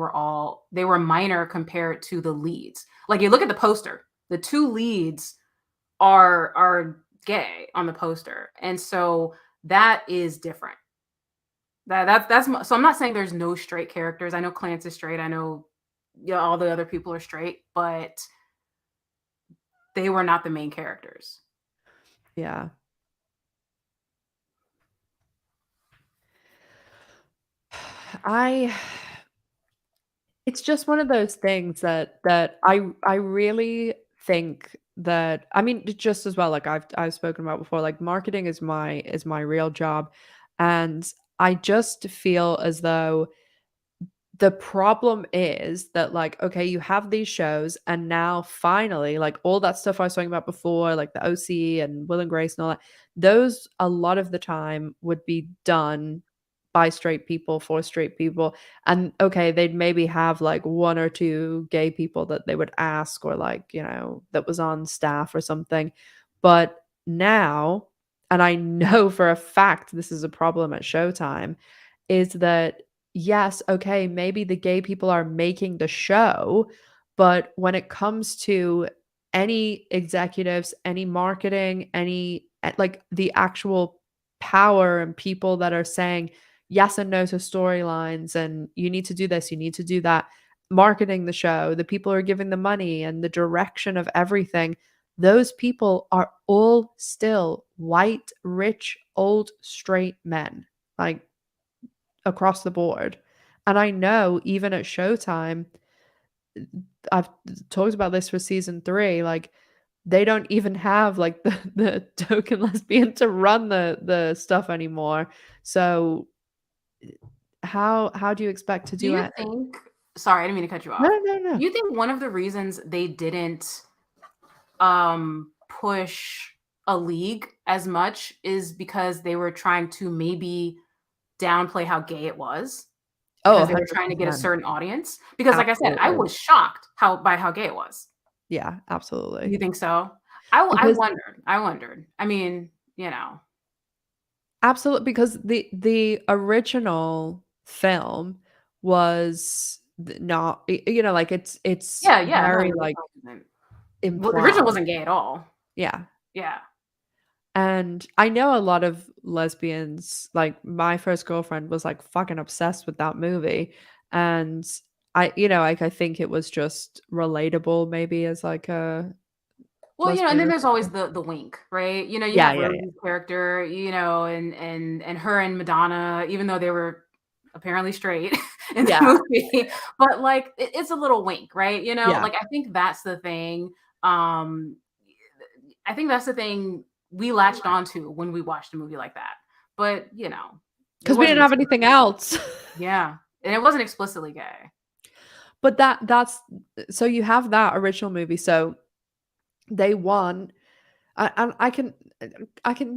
they were minor compared to the leads. Like, you look at the poster, the 2 leads are gay on the poster, and so that is different. So I'm not saying there's no straight characters. I know Clance is straight. I know, yeah, all the other people are straight, but they were not the main characters. Yeah. I It's just one of those things that I really think that, I mean, just as well, like I've spoken about before, like marketing is my real job, and I just feel as though the problem is that, like, okay, you have these shows, and now finally, like, all that stuff I was talking about before, like the OC and Will and Grace and all that, those a lot of the time would be done by straight people for straight people. And okay, they'd maybe have like one or two gay people that they would ask, or like, that was on staff or something. But now, and I know for a fact this is a problem at Showtime, is that yes, okay, maybe the gay people are making the show, but when it comes to any executives, any marketing, any like the actual power and people that are saying yes and no to storylines, and you need to do this, you need to do that, marketing the show, the people who are giving the money and the direction of everything, those people are all still white, rich, old, straight men. Like, across the board. And I know even at Showtime, I've talked about this for season 3, like they don't even have like the token lesbian to run the stuff anymore. So how do you expect to Do do you it? think Sorry, I didn't mean to cut you No, off. no, no. Do you think one of the reasons they didn't, push a league as much is because they were trying to maybe downplay how gay it was? Oh, Because they were trying to get a 100%. certain audience? Because like I said, I Absolutely. was shocked how gay it was. Yeah, You absolutely. think so? I Because wondered. I mean, absolutely, because the original film was not, like it's yeah, yeah, no, very the like original wasn't well, the original implied. wasn't gay at all. Yeah. Yeah. And I know a lot of lesbians, like my first girlfriend was like fucking obsessed with that movie. And like I think it was just relatable maybe as like a Well, and lesbian then or there's always something. the wink, right? You Yeah, have yeah, yeah. Rosie's character, and her and Madonna, even though they were apparently straight in the Yeah, movie, but like it's a little wink, right? yeah. Like I think that's the thing. Um, I think that's the thing we latched onto when we watched a movie like that. But it Because we didn't wasn't have anything explicitly, else. yeah, and it wasn't explicitly gay. But that's so you have that original movie. So they won. And I can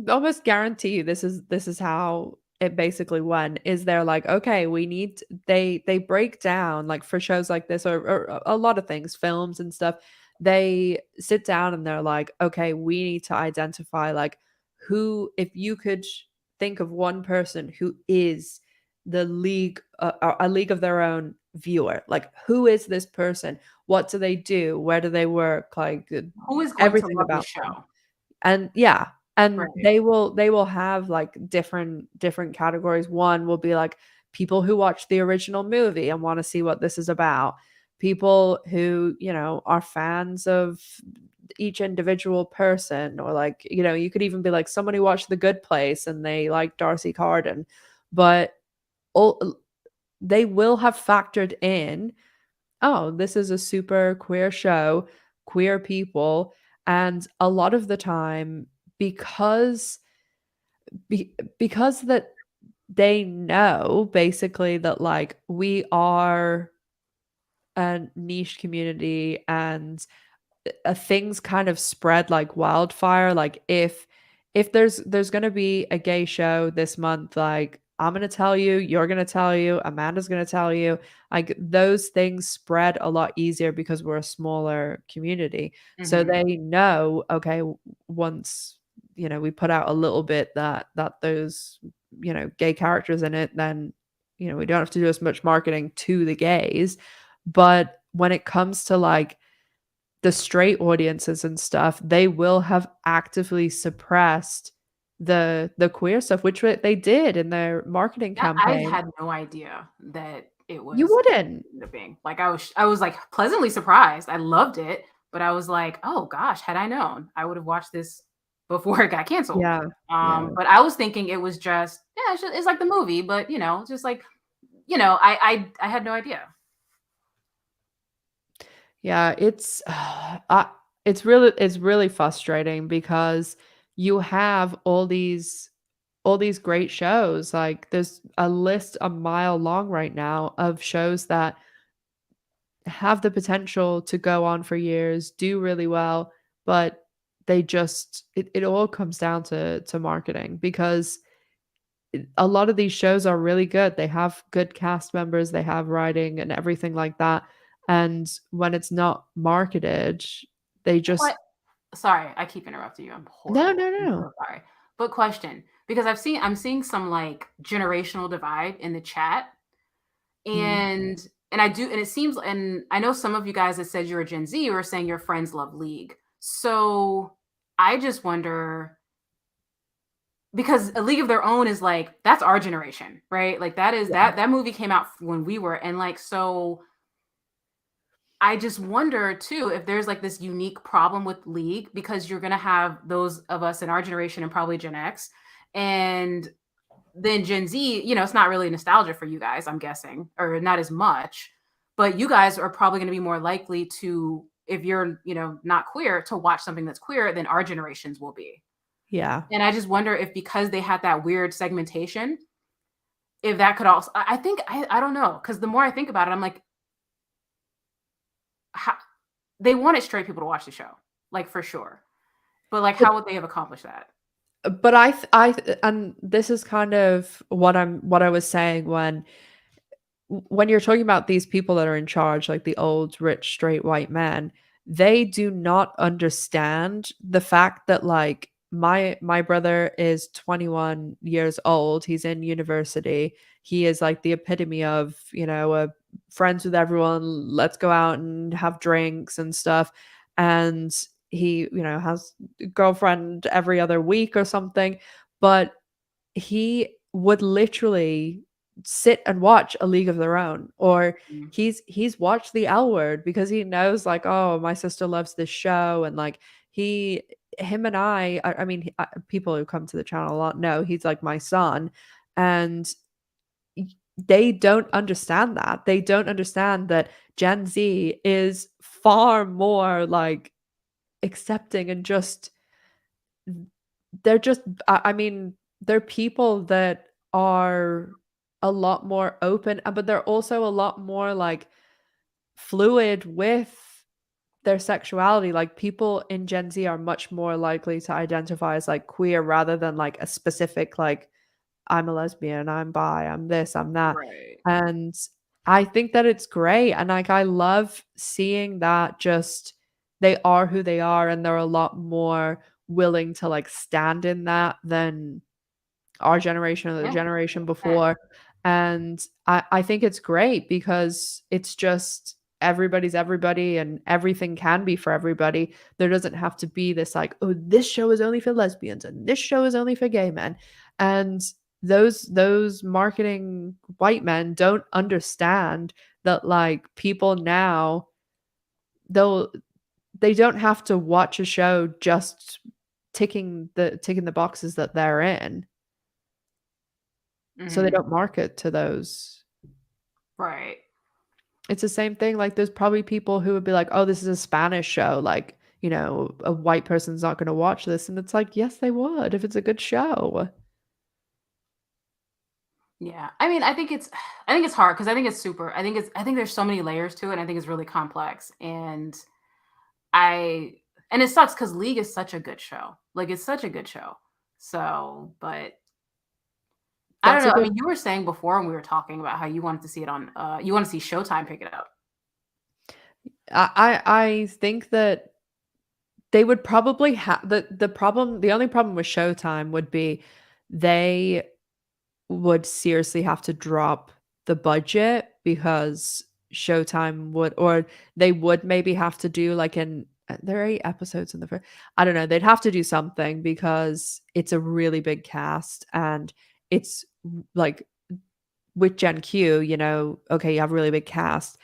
almost guarantee you this is how it basically went is they're like, okay, we need they break down like for shows like this or a lot of things, films and stuff. They sit down and they're like, okay, we need to identify like who, if you could think of one person who is the league, a league of their own viewer, like who is this person? What do they do? Where do they work? Like Who is going to everything love the about them. show? And yeah, and Right. they will have, like, different categories. One will be, like, people who watch the original movie and wanna see what this is about. People who, are fans of each individual person or, like, you could even be, like, someone who watched The Good Place and they like Darcy Carden. But all they will have factored in, "Oh, this is a super queer show, queer people," and a lot of the time, because because that they know basically that, like, we are a niche community and things kind of spread like wildfire. Like if there's gonna be a gay show this month, like I'm gonna tell you, you're gonna tell you, Amanda's gonna tell you, like those things spread a lot easier because we're a smaller community. So Mhm. they know, okay, once we put out a little bit that those gay characters in it, then we don't have to do as much marketing to the gays. But when it comes to like the straight audiences and stuff, they will have actively suppressed the queer stuff, which they did in their marketing That I campaign. had no idea that it You was wouldn't. ended up being. Like, I was, like, pleasantly surprised. I loved it, but I was like, "Oh gosh, had I known, I would have watched this before it got canceled." Yeah, yeah. But I was thinking it was just yeah, it's like the movie, but, just like, I had no idea. Yeah, it's really frustrating because you have all these great shows. Like there's a list a mile long right now of shows that have the potential to go on for years, do really well, but they just it all comes down to marketing because a lot of these shows are really good. They have good cast members, they have writing and everything like that. And when it's not marketed, they just What sorry, I keep interrupting you. I'm no, horrible. no, I'm no. so sorry. But question, because I'm seeing some like generational divide in the chat. Mm. And I do and it seems and I know some of you guys that said you're a Gen Z were saying your friends love League. So I just wonder because A League of Their Own is like that's our generation, right? Like that is Yeah. that movie came out when we were and like so I just wonder too if there's like this unique problem with League because you're gonna have those of us in our generation and probably Gen X and then Gen Z, it's not really nostalgia for you guys, I'm guessing, or not as much. But you guys are probably going to be more likely to, if you're, not queer, to watch something that's queer than our generations will be. Yeah. And I just wonder if because they had that weird segmentation, if that could also, I think, I don't know. Cause the more I think about it, I'm like, how, they wanted straight people to watch the show, like for sure. But like, But how would they have accomplished that? and this is kind of what I was saying when you're talking about these people that are in charge, like the old, rich, straight white men, they do not understand the fact that like my brother is 21 years old. He's in university. He is like the epitome of, friends with everyone. Let's go out and have drinks and stuff. And he, has a girlfriend every other week or something. But he would literally sit and watch A League of Their Own, or Mm. he's watched The L Word because he knows like, oh, my sister loves this show, and like he him and I mean, people who come to the channel a lot know he's like my son, and they don't understand that. They don't understand that Gen Z is far more like accepting and just they're just I mean, they're people that are a lot more open, but they're also a lot more, like, fluid with their sexuality. Like, people in Gen Z are much more likely to identify as, like, queer rather than, like, a specific, like, I'm a lesbian, I'm bi, I'm this, I'm that. Right. And I think that it's great. And like I love seeing that just they are who they are and they're a lot more willing to like stand in that than our generation or the Yeah. generation 100%. before. And I think it's great because it's just everybody's everybody and everything can be for everybody. There doesn't have to be this like, oh, this show is only for lesbians and this show is only for gay men. And those marketing white men don't understand that like people now they'll they don't have to watch a show just ticking the boxes that they're in. So they Hmm. don't market to those. Right. It's the same thing, like, there's probably people who would be like, "Oh, this is a Spanish show, like, a white person's not gonna watch this," and it's like, yes, they would if it's a good show. Yeah. I mean, I think it's hard because I think it's super. I think there's so many layers to it. And I think it's really complex. I and it sucks because League is such a good show. Like it's such a good show. So, but I don't That's a know. I good mean, you were saying before when we were talking about how you wanted to see it on you want to see Showtime pick it up. I think that they would probably have the only problem with Showtime would be they would seriously have to drop the budget because Showtime would or they would maybe have to do like there are 8 episodes in the first I don't know, they'd have to do something because it's a really big cast and it's like with Gen Q, okay, you have a really big cast,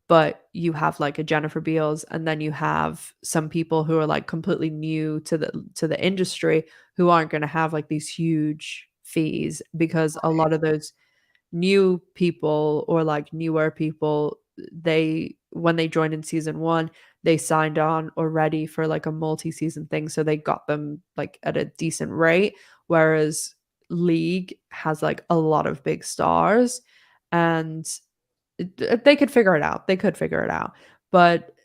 but you have like a Jennifer Beals and then you have some people who are like completely new to the industry who aren't going to have like these huge fees because a lot of those new people or like newer people they when they joined in season 1 they signed on already for like a multi-season thing so they got them like at a decent rate whereas League has like a lot of big stars and they could figure it out, they could figure it out, but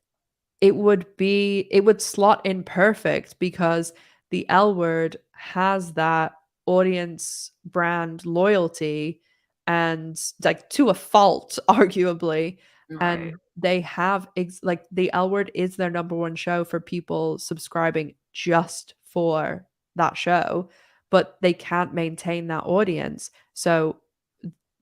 it would slot in perfect because the L Word has that audience brand loyalty and like to a fault arguably Right. and they have like the L Word is their number one show for people subscribing just for that show but they can't maintain that audience so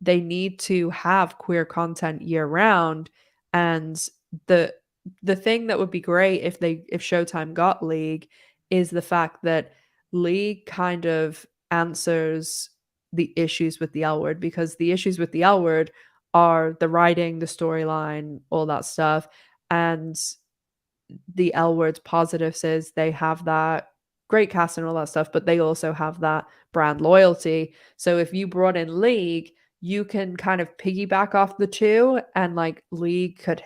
they need to have queer content year round and the the thing that would be great if Showtime got League is the fact that League kind of answers the issues with the L Word because the issues with the L Word are the writing, the storyline, all that stuff. And the L Word's positives is they have that great cast and all that stuff, but they also have that brand loyalty. So if you brought in League, you can kind of piggyback off the two, and like League could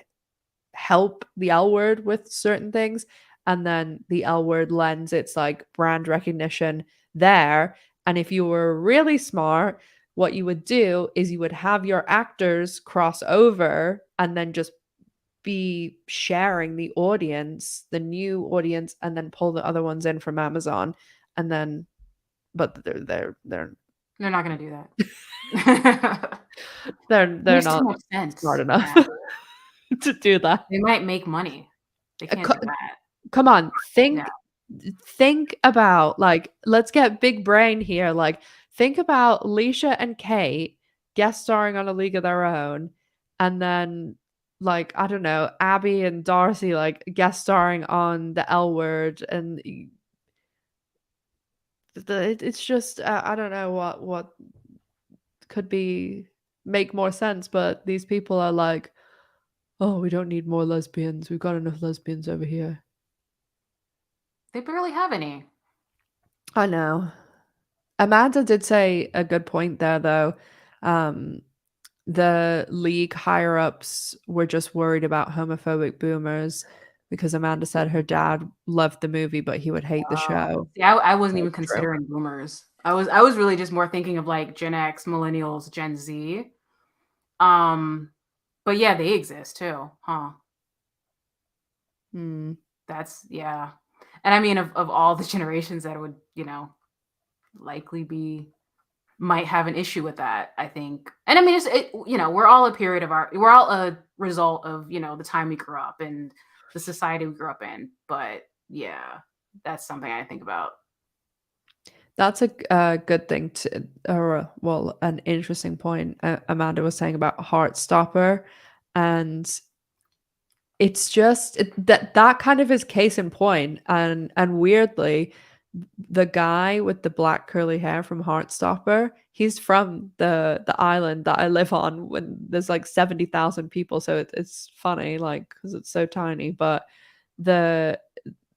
help the L Word with certain things, and then the L Word lends its like brand recognition there. And if you were really smart, what you would do is you would have your actors cross over and then just be sharing the audience, the new audience, and then pull the other ones in from Amazon, and then but they're They're not gonna do that. they're Makes too not much smart sense. enough Yeah. to do that. They might make money. They Uh, can't co- do that. Come on, Yeah. think about like let's get big brain here. Like think about Leisha and Kate guest starring on A League of Their Own, and then like I don't know, Abby and Darcy like guest starring on The L Word, and it's just I don't know what could be make more sense, but these people are like, oh, we don't need more lesbians. We've got enough lesbians over here. They barely have any. I know. Amanda did say a good point there, though. Um, the League higher ups were just worried about homophobic boomers because Amanda said her dad loved the movie, but he would hate the show. See, I wasn't even That's true. considering boomers. I was really just more thinking of like Gen X, millennials, Gen Z. Um, but yeah, they exist too, huh? Hmm. That's yeah. And I mean of all the generations that would, likely be might have an issue with that, I think. And I mean, we're all we're all a result of, the time we grew up and the society we grew up in. But yeah, that's something I think about. That's a good thing to, or well, an interesting point Amanda was saying about Heartstopper, and it's just that kind of is case in point, and weirdly, the guy with the black curly hair from Heartstopper, he's from the island that I live on when there's like 70,000 people, so it's funny, like, because it's so tiny, but the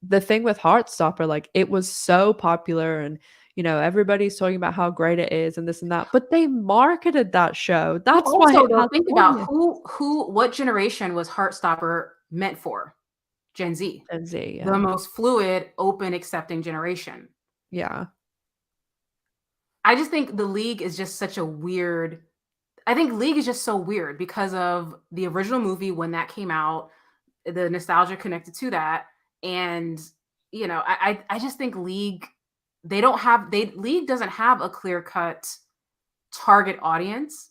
the thing with Heartstopper, like, it was so popular and, everybody's talking about how great it is and this and that, but they marketed that show. Well, That's why it also though, has an think about audience. what generation was Heartstopper meant for? Gen Z, Gen Z, the yeah. most fluid, open, accepting generation. Yeah. I just think the league is just such a weird. I think League is just so weird because of the original movie when that came out, the nostalgia connected to that, and I just think League, League doesn't have a clear cut target audience.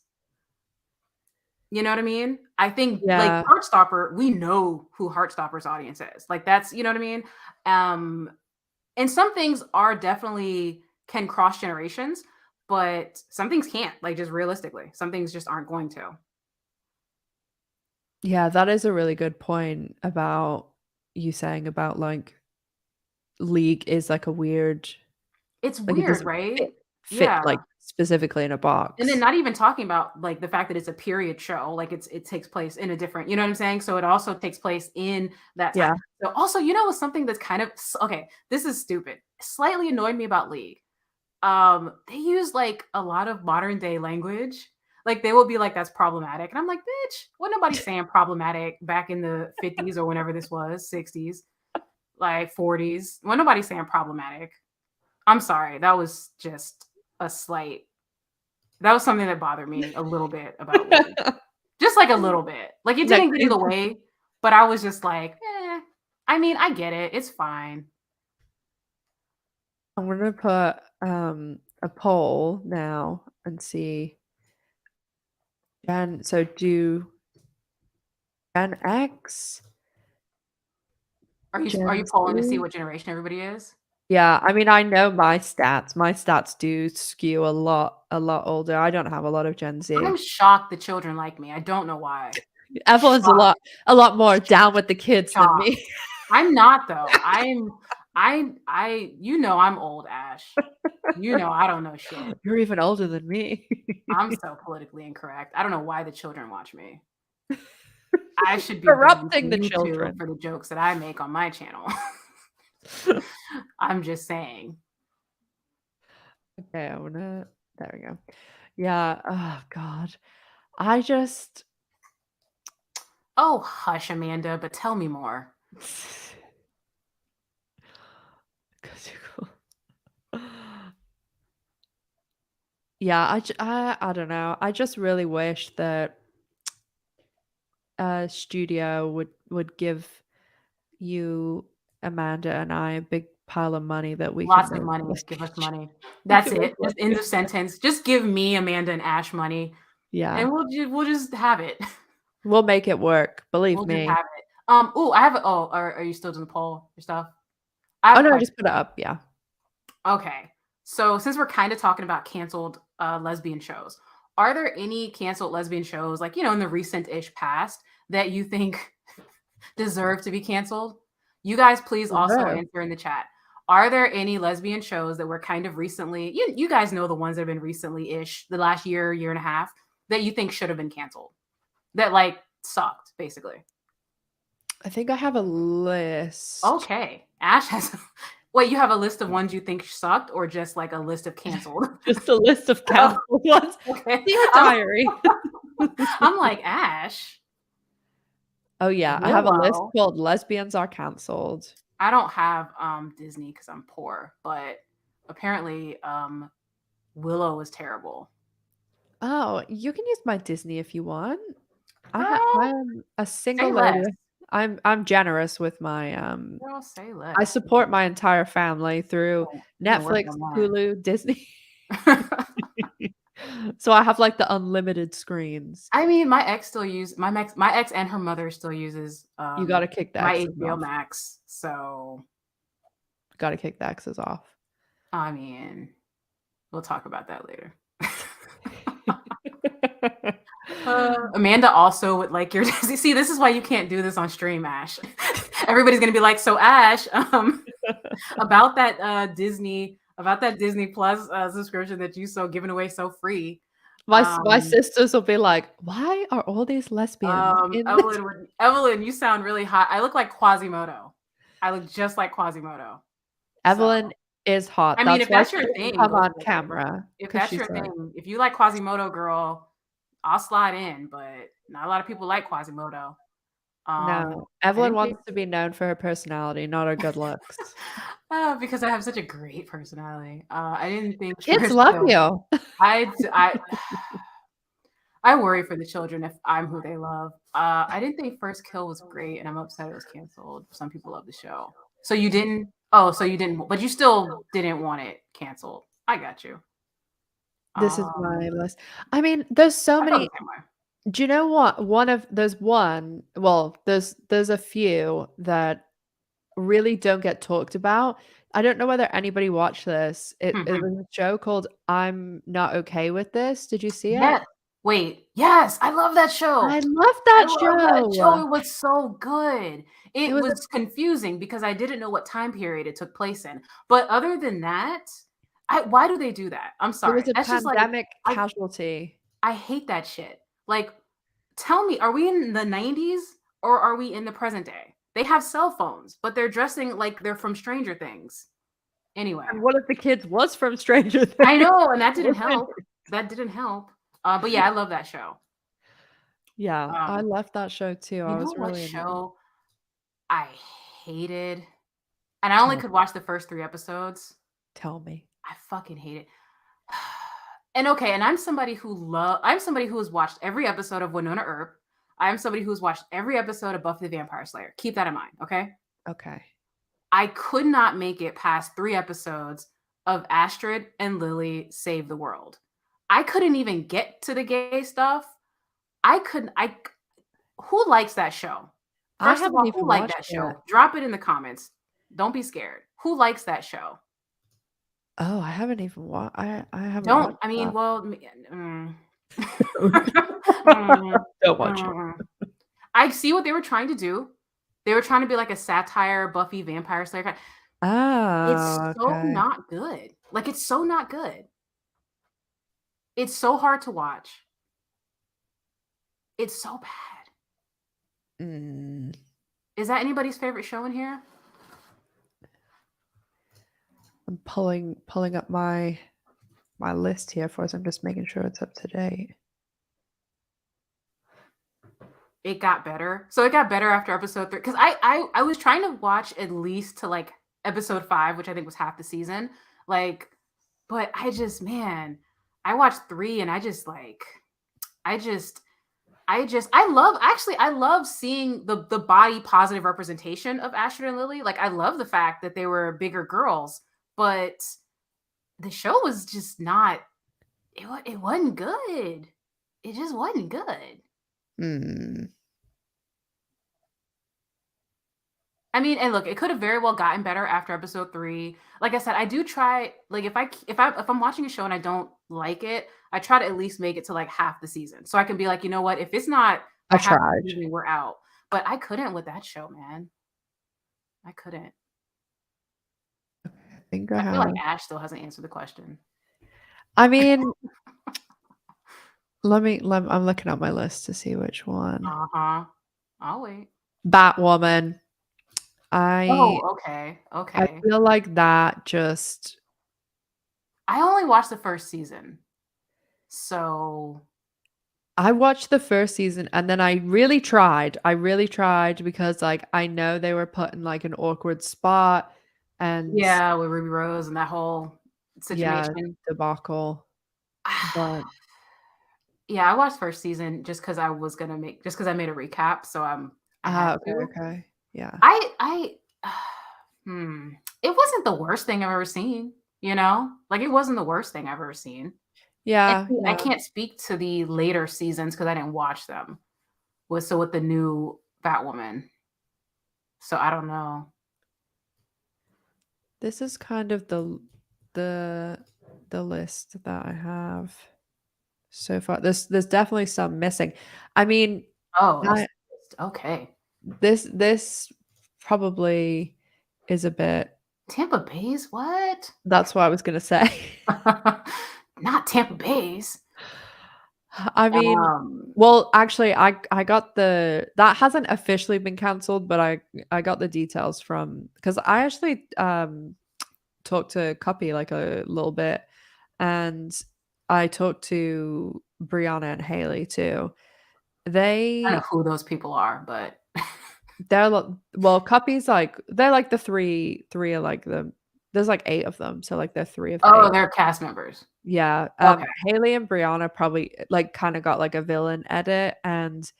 You know what I mean? I think like Yeah. Heartstopper, we know who Heartstopper's audience is. Like that's, you know what I mean? Um and some things are definitely can cross generations, but some things can't, like just realistically. Some things just aren't going to. Yeah, that is a really good point about you saying about, like, League is, like, a weird, It's like, it weird, doesn't right? fit, Yeah. like, specifically in a And then box. not even talking about like the fact that it's a period show, like it takes place in a different, you know what I'm saying? So it also takes place in that time. Yeah. So also, something that's kind of okay, this is stupid. Slightly annoyed me about League. They use like a lot of modern day language. Like they will be like, that's problematic. And I'm like, bitch, what nobody saying problematic back in the 50s or whenever this was, 60s, like 40s. When nobody saying problematic. I'm sorry. That was just a slight that was something that bothered me a little bit about Lee. Just like a little bit. Like it Next didn't get in thing the way, but I was just like, eh. I mean, I get it. It's fine. I'm gonna put, a poll now and see do Gen X, Are you Gen polling to see Z? what generation everybody is? Yeah, I mean, I know my stats. My stats do skew a lot older. I don't have a lot of Gen I'm Z. shocked the children like me. I don't know why. Everyone's a Shocked. lot more down with the kids than Shocked. me. I'm not though. I'm old, Ash. I don't know shit. You're even older than me. I'm so politically incorrect. I don't know why the children watch me. I should be banned Corrupting from the YouTube children. for the jokes that I make on my channel. I'm just saying. Okay, there we go. Yeah, oh god. I just Oh, hush, Amanda, but tell me more. 'cause you Yeah, I don't know. I just really wish that a studio would give you, Amanda, and I a big pile of money that we can Lots of make money. live Give us stream money. we That's can make it. live Just end stream of channels. sentence. Just give me, Amanda, and Ash money, Yeah, and we'll just have it. we'll make it work, believe We'll just me. have it. I have a are you still doing the poll, your stuff? I Oh, have a no, question. just put it up, yeah. Okay. So since we're kind of talking about canceled lesbian shows, are there any canceled lesbian shows, like, in the recent-ish past that you think deserve to be canceled? You guys please also Deserve. answer in the chat. Are there any lesbian shows that were kind of recently, you guys know the ones that have been recently-ish, the last year and a half, that you think should have been canceled? That like sucked, basically. I think I have a list. Okay. Ash has wait, you have a list of ones you think sucked or just like a list of canceled? Just a list of Oh, canceled ones. okay. Dear diary. I'm like, Ash, Oh, yeah, I have a list Willow. called "Lesbians Are Canceled." I don't have Disney because I'm poor, but apparently Willow was terrible. Oh, you can use my Disney if you want. I Girl, am a single say lady. less. I'm generous with my, Girl, say I less. support my entire family through You've been working Netflix, on Hulu, Disney. that. So I have, like, the unlimited screens. I mean, my ex and her mother still uses, You gotta kick the my X's HBO off. Max, so, Gotta kick the X's off. I mean, we'll talk about that later. Amanda also would like your see, this is why you can't do this on stream, Ash. Everybody's gonna be like, "So Ash, about that Disney Plus, subscription that you giving away so free." My Um, sisters will be like, "Why are all these lesbians in this?" Evelyn, you sound really hot. I look like Quasimodo. I look just like Quasimodo. So, Evelyn is hot. I mean, That's if why that's she your doesn't thing, come go on for it. camera If because that's she's your like, thing, if you like Quasimodo, girl, I'll slide in, but not a lot of people like Quasimodo. "No, I Evelyn didn't think wants to be known for her personality, not her good looks." because I have such a great personality. I didn't think Kids First love Kill. you. I worry for the children if I'm who they love. I didn't think First Kill was great, and I'm upset it was canceled. Some people love the show. So you didn't? Oh, so you didn't, but you still didn't want it canceled. I got you. This is my Um, list. I mean, there's so I felt many. the same way. Do you know what? There's one, well, there's a few that really don't get talked about. I don't know whether anybody watched this. It was a show called I'm Not Okay With This. Did you see it? Yes. Wait. Yes, I love that I show. love I that love that show. show. It was so good. It It was was confusing because I didn't know what time period it took place in. But other than that, why do they do that? I'm it was sorry. a That's just like pandemic I casualty. I hate that shit. Like, tell me, are we in the 90s or are we in the present day? They have cell phones, but they're dressing like they're from Stranger Things. Anyway, And one of the kids was from Stranger I Things. know, and that didn't help. That didn't help. But yeah, I love that show. Yeah, I Um, left that show too. you I know was what really annoyed. show I hated? And I only Tell could watch the first 3 episodes. tell me. I fucking hate it. And okay, and I'm somebody who has watched every episode of Winona Earp. I am somebody who's watched every episode of Buffy the Vampire Slayer. Keep that in mind, okay? Okay. I could not make it past 3 episodes of Astrid and Lily save the world. I couldn't even get to the gay stuff. I couldn't I Who likes that show? I First of haven't all, who even liked watched that it. show? Drop it in the comments. Don't be scared. Who likes that show? Oh, I haven't even I haven't Don't watched I mean, that. well, Mm, Don't watch it. mm. I see what they were trying to do. They were trying to be like a satire Buffy Vampire Slayer It's Oh, so okay. not good. Like, it's so not good. It's so hard to watch. It's so bad. Mm, Is that anybody's favorite show in here? I'm pulling up my list here for us. I'm just making sure it's up to date. It got better. So it got better after episode 3 because I was trying to watch at least to like episode 5, which I think was half the season. Like, but man, I watched 3 and I just I love seeing the body positive representation of Astrid and Lily. Like, I love the fact that they were bigger girls, but the show was just not it wasn't good. It just wasn't good. Mm. I mean, and look, it could have very well gotten better after episode 3. Like I said, I do try like if I'm watching a show and I don't like it, I try to at least make it to like half the season. So I can be like, "You know what? If it's not I by half the tried. season, we're out." But I couldn't with that show, man. I couldn't. I think I I feel like have. Ash still hasn't answered the question. I mean, I'm looking at my list to see which one. Uh-huh. I'll wait. Batwoman. I Oh, okay. I Okay. feel like that just I only watched the first season. So, I watched the first season and then I really tried. I really tried because like I know they were put in like an awkward spot and yeah, with Ruby Rose and that whole yeah, situation. debacle. But Yeah, I watched first season just because I made a recap, so I had okay, to. okay. Yeah. I it wasn't the worst thing I've ever seen, you know? Like, it wasn't the worst thing I've ever seen. And Yeah, see, I yeah. can't speak to the later seasons because I didn't watch them. With the new Batwoman, so I don't know. This is kind of the the list that I have so far. There's definitely some missing. I mean, Oh, that's I okay. this probably is a bit. Tampa Bay's what? That's what I was gonna say. Not Tampa Bay's. I mean, Um, well, actually, I got the that hasn't officially been canceled, but I got the details from because I actually talked to Cuppy like a little bit, and I talked to Brianna and Haley too. I don't know They who those people are, but well, Cuppy's like they're like the three are like the there's like 8 of them, so like they're 3 of the oh, 8. they're cast members. Yeah, Okay, Haley and Brianna probably like kind of got like a villain edit, and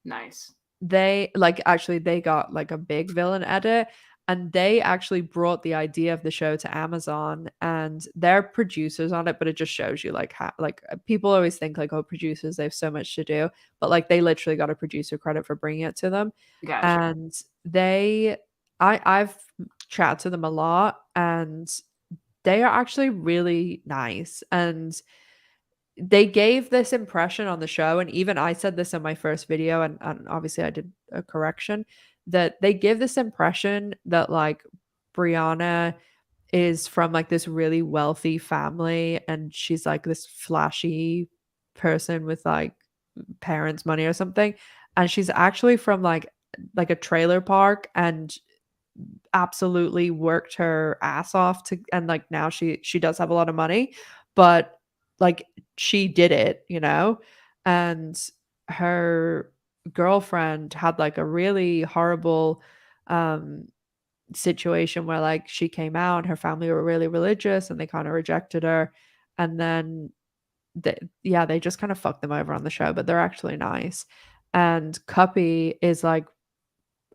nice. they like actually they got like a big villain edit, and they actually brought the idea of the show to Amazon, and they're producers on it, but it just shows you like how like people always think like, oh, producers, they have so much to do, but like they literally got a producer credit for bringing it to them. Gotcha. And they I've chatted to them a lot, and they are actually really nice, and they gave this impression on the show, and even I said this in my first video, and obviously I did a correction, that they give this impression that like Brianna is from like this really wealthy family, and she's like this flashy person with like parents' money or something, and she's actually from like a trailer park, and absolutely worked her ass off to, and like now she does have a lot of money, but like she did it, and her girlfriend had like a really horrible um situation where like she came out, her family were really religious and they kind of rejected her, and then yeah, they just kind of fucked them over on the show, but they're actually nice. And Cuppy is like,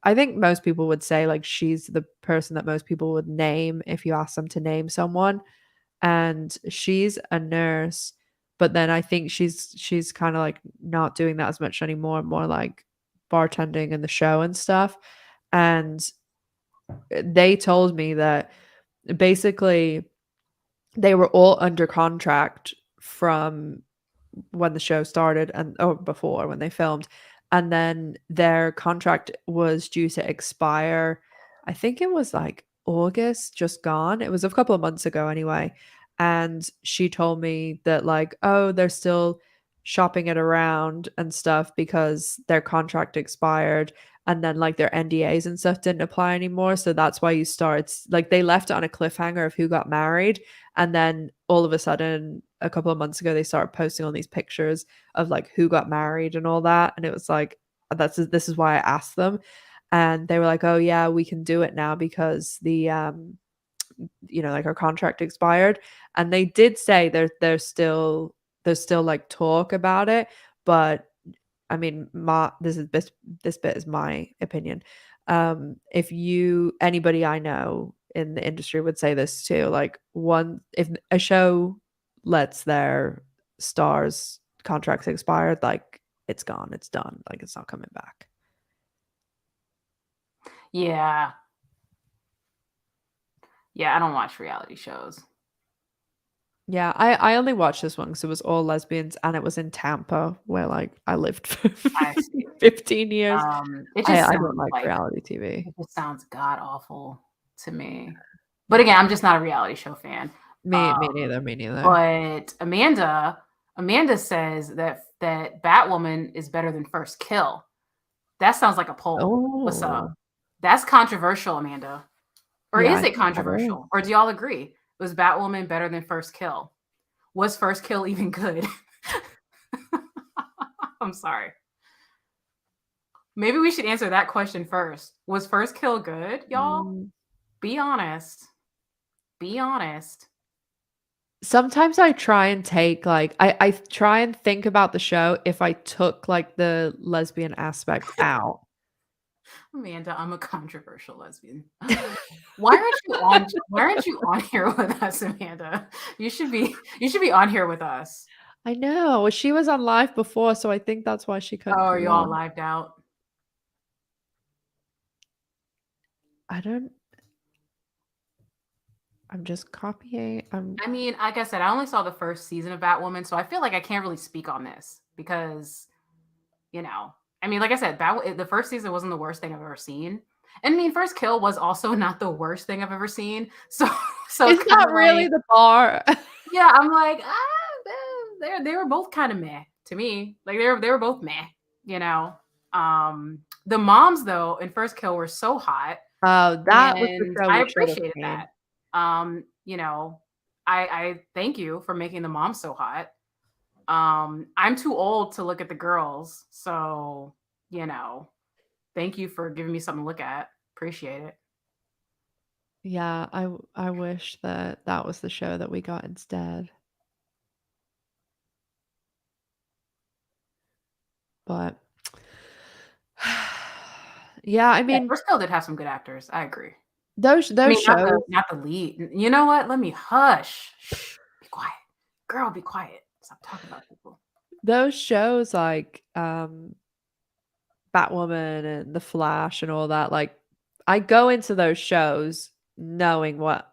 I think most people would say like she's the person that most people would name if you ask them to name someone. And she's a nurse, but then I think she's kind of like not doing that as much anymore, more like bartending in the show and stuff. And they told me that basically they were all under contract from when the show started, and or before when they filmed, and then their contract was due to expire. I think it was like August just gone. It was a couple of months ago anyway. And she told me that like, oh, they're still shopping it around and stuff because their contract expired, and then like their NDAs and stuff didn't apply anymore, so that's why you start like they left it on a cliffhanger of who got married, and then all of a sudden, a couple of months ago, they started posting all these pictures of like who got married and all that. And it was like, this is why I asked them. And they were like, oh yeah, we can do it now because the like our contract expired. And they did say there's still like talk about it, but I mean, this bit is my opinion. If you anybody I know in the industry would say this too, like one if a show lets their stars contracts expired, like it's gone, it's done, like it's not coming back. Yeah, yeah. I don't watch reality shows. Yeah, I only watched this one because it was all lesbians and it was in Tampa where like I lived for I see. 15 years. It I just I don't sounds like like reality TV. it just sounds god awful to me. But again, I'm just not a reality show fan. Me Um, neither, me neither. but Amanda says that Batwoman is better than First Kill. That sounds like a poll. What's up? Oh, That's controversial, Amanda. Or yeah, is I it think that is. controversial? Or do y'all agree? Was Batwoman better than First Kill? Was First Kill even good? I'm sorry. Maybe we should answer that question first. Was First Kill good, y'all? Mm. Be honest. Be honest. Sometimes I try and take like I try and think about the show if I took like the lesbian aspect out. Amanda, I'm a controversial lesbian. Why aren't you on here with us, Amanda? You should be on here with us. I know. She was on live before, so I think that's why she Oh, couldn't are come you all on. lived out? I don't I'm just copying. I mean, like I said, I only saw the first season of Batwoman, so I feel like I can't really speak on this because, you know, I mean, like I said, the first season wasn't the worst thing I've ever seen. And I mean, First Kill was also not the worst thing I've ever seen. So Is it's kind that of really like, the bar? yeah, I'm like, they were both kind of meh to me. Like they were both meh, you know. The moms though in First Kill were so hot, Oh, that was the and show I we should have appreciated seen. that. You know, I thank you for making the moms so hot. I'm too old to look at the girls, so you know, thank you for giving me something to look at. Appreciate it. Yeah, I wish that that was the show that we got instead. But yeah, I Yeah, mean, First Kill did have some good actors. I agree. those I those mean, not the shows not the lead. You know what? Let me hush. Shh. Be quiet. Girl, be quiet. Stop talking about people. those shows like Batwoman and The Flash and all that, like I go into those shows knowing what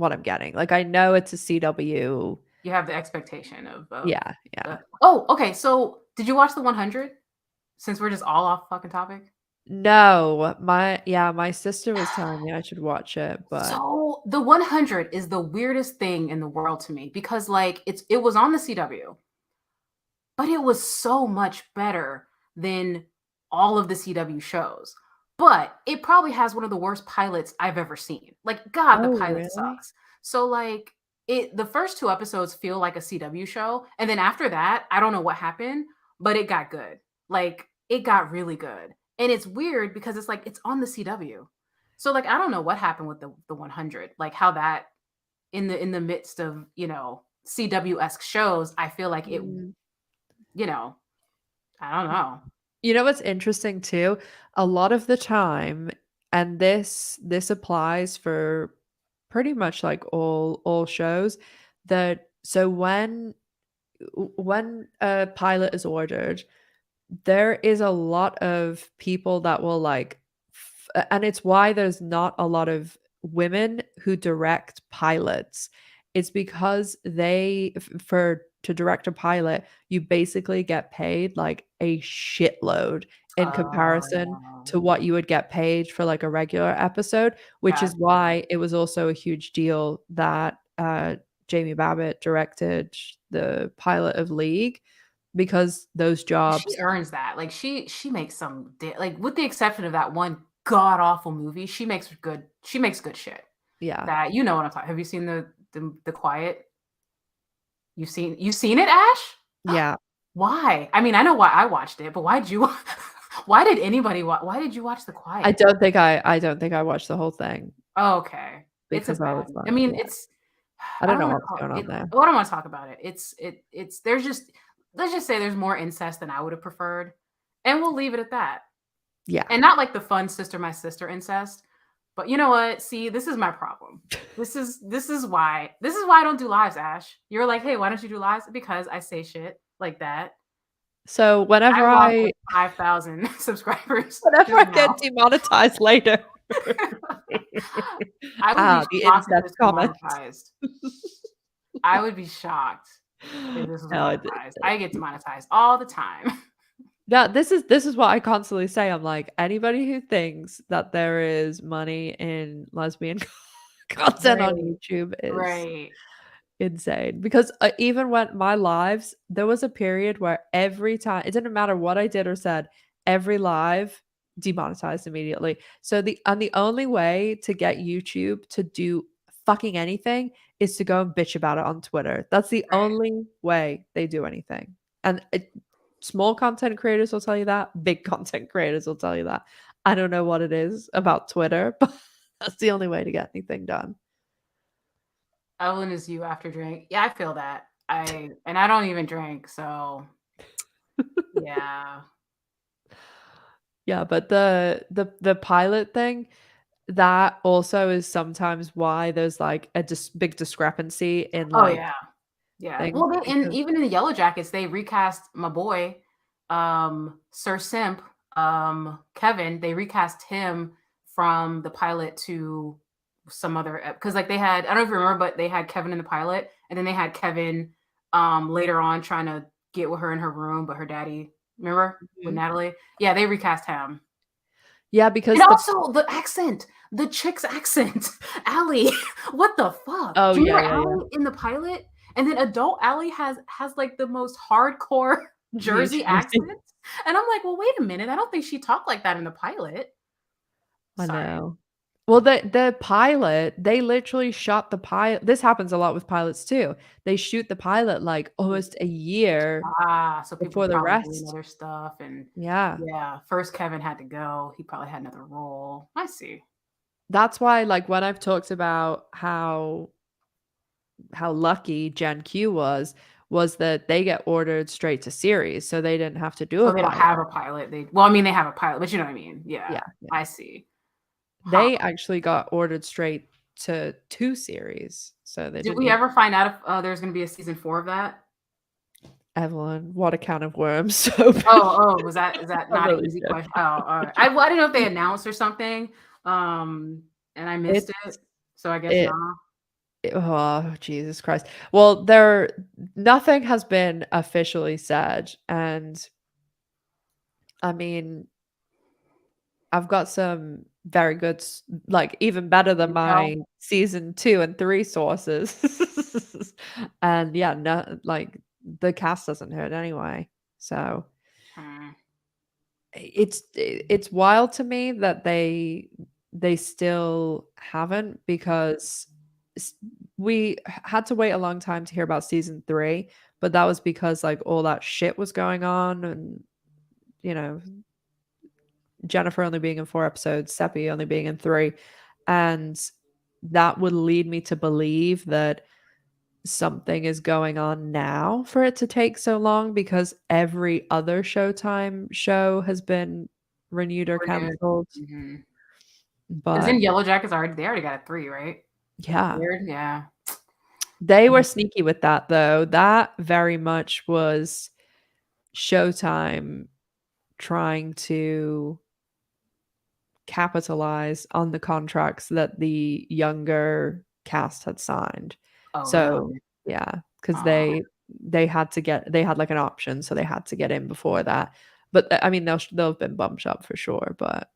I'm getting. Like I know it's a CW. You have the expectation of Yeah, yeah. the. Oh, okay. So, did you watch the 100? Since we're just all off fucking topic. No, my sister was telling me I should watch it, but So, the 100 is the weirdest thing in the world to me because like it was on the CW, but it was so much better than all of the CW shows. But it probably has one of the worst pilots I've ever seen. Like, God, the oh, pilot really? sucks. So, like, the first two episodes feel like a CW show. And then after that, I don't know what happened, but it got good. Like, it got really good. And it's weird because it's like it's on the CW. So, like, I don't know what happened with the 100, like how that in the midst of, CW-esque shows, I feel like it, Mm. you know, I don't know. You know what's interesting too? A lot of the time, and this applies for pretty much like all shows, that so when a pilot is ordered, there is a lot of people that will like and it's why there's not a lot of women who direct pilots. It's because for to direct a pilot, you basically get paid like a shitload in Oh, comparison yeah. to what you would get paid for like a regular episode, which is Gotcha. why it was also a huge deal that Jamie Babbitt directed the pilot of League because those She jobs. earns that. Like she makes like with the exception of that one god awful movie, she makes good shit. Yeah. That you know what I'm talking. Have you seen the Quiet? You seen it, Ash? Yeah. Why? I mean, I know why I watched it, but why did you watch The Quiet? I don't think I watched the whole thing Oh, okay. It's a because I bad was I like, mean, yeah, it's I I don't don't know wanna what was call going on it there. well, I don't wanna talk about it. It's there's just let's just say there's more incest than I would have preferred, and we'll leave it at that. Yeah. And not like the fun sister my sister incest, but you know what? See, this is my problem. This is why I don't do lives, Ash. You're like, "Hey, why don't you do lives?" Because I say shit like that. So I've lost like 5,000 subscribers whenever just I get now. demonetized later. I would be The shocked if incest this was comments. monetized. I would be shocked if this was No, monetized. I get demonetized all the time. no, this is what I constantly say. I'm like, anybody who thinks that there is money in lesbian content on Right, YouTube is right. insane because even when my lives, there was a period where every time it didn't matter what I did or said, every live demonetized immediately. So the only way to get YouTube to do fucking anything is to go and bitch about it on Twitter. That's the Right. only way they do anything. And small content creators will tell you that, big content creators will tell you that. I don't know what it is about Twitter, but that's the only way to get anything done. Evelyn is you after drink. Yeah, I feel that. I don't even drink, so yeah. Yeah, but the pilot thing, that also is sometimes why there's, like, a big discrepancy in, Oh like, yeah. Yeah. things Well, they and because even in the Yellowjackets, they recast my boy, Sir Simp, Kevin. They recast him from the pilot to some other because like they had I don't know if you remember, but they had Kevin in the pilot, and then they had Kevin later on trying to get with her in her room, but her daddy, remember with Mhm. Natalie? Yeah, they recast him. Yeah, And because also the accent, the chick's accent, Allie. What the fuck? Oh, Do you yeah, remember yeah, yeah. Allie in the pilot? And then adult Allie has like the most hardcore New Jersey Jersey. accent. And I'm like, well, wait a minute. I don't think she talked like that in the pilot. I Sorry. know. Well, the pilot, they literally shot the pilot. This happens a lot with pilots too. They shoot the pilot, like, almost a year Ah, so people before were the probably doing rest. other stuff. And Yeah. yeah, first Kevin had to go. He probably had another role. I see. That's why, like, when I've talked about how lucky Gen Q was that they get ordered straight to series, so they didn't have to do Oh, a they don't pilot. have a pilot. Well, I mean, they have a pilot, but you know what I mean. Yeah, Yeah, yeah. I see. Huh. They actually got ordered straight to 2 series, so they Did didn't we even ever find out if there's going to be a season 4 of that? Evelyn, what a can of worms to open. Was that is that I'm not an really easy question? joking. Oh, all right. I didn't know if they announced or something, and I missed It's it, so I guess it not. Oh, Jesus Christ. Well, there nothing has been officially said, and I mean, I've got some very good like, even better than Intel? my season 2 and 3 sources. And, yeah, no like, the cast doesn't hurt anyway, so Hmm. it's wild to me that they still haven't because s we had to wait a long time to hear about season 3, but that was because, like, all that shit was going on and, you know, Jennifer only being in 4 episodes, Sepi only being in 3, and that would lead me to believe that something is going on now for it to take so long because every other Showtime show has been renewed or Renewed. canceled. Mhm. 'Cause in But Yellowjackets they already got a 3, right? yeah, Weird, yeah. they were Mm. sneaky with that though. That very much was Showtime trying to capitalize on the contracts that the younger cast had signed. Oh, So, really? yeah, because Oh, they had, like, an option, so they had to get in before that. But, I mean, they'll have been bumped up for sure, but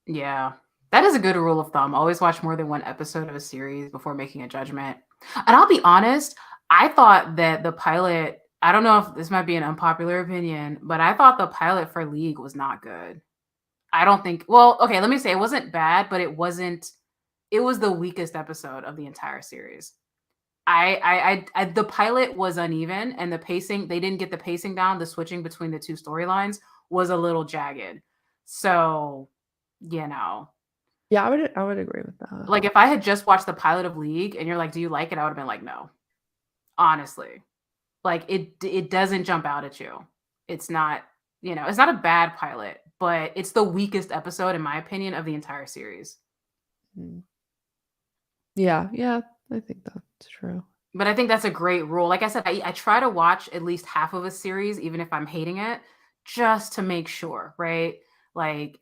yeah. That is a good rule of thumb. Always watch more than one episode of a series before making a judgment. And I'll be honest, I thought that the pilot I don't know if this might be an unpopular opinion, but I thought the pilot for League was not good. I don't think well, okay, let me say it wasn't bad, but it was the weakest episode of the entire series. The pilot was uneven and the pacing, they didn't get the pacing down. The switching between the two storylines was a little jagged. So, you know, yeah, I would agree with that. like if I had just watched the pilot of League and you're like, "Do you like it?" I would have been like, "No." Honestly. Like it doesn't jump out at you. It's not, it's not a bad pilot, but it's the weakest episode in my opinion of the entire series. Mm. Yeah, yeah, I think that's true. But I think that's a great rule. Like I said, I try to watch at least half of a series, even if I'm hating it, just to make sure, right? Like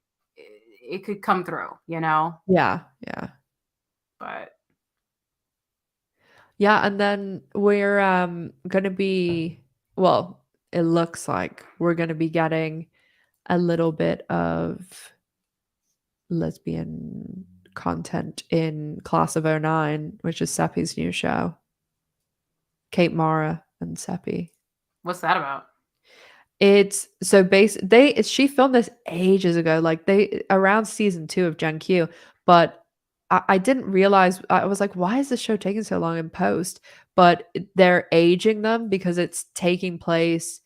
it could come through. Yeah, yeah. But Yeah, and then we're, gonna be well, it looks like we're gonna be getting a little bit of lesbian content in Class of '09, which is Sepi's new show. Kate Mara and Sepi. what's that about? It's so they she filmed this ages ago, like they around season 2 of Gen Q, but I didn't realize I was like, why is this show taking so long in post? But they're aging them because it's taking place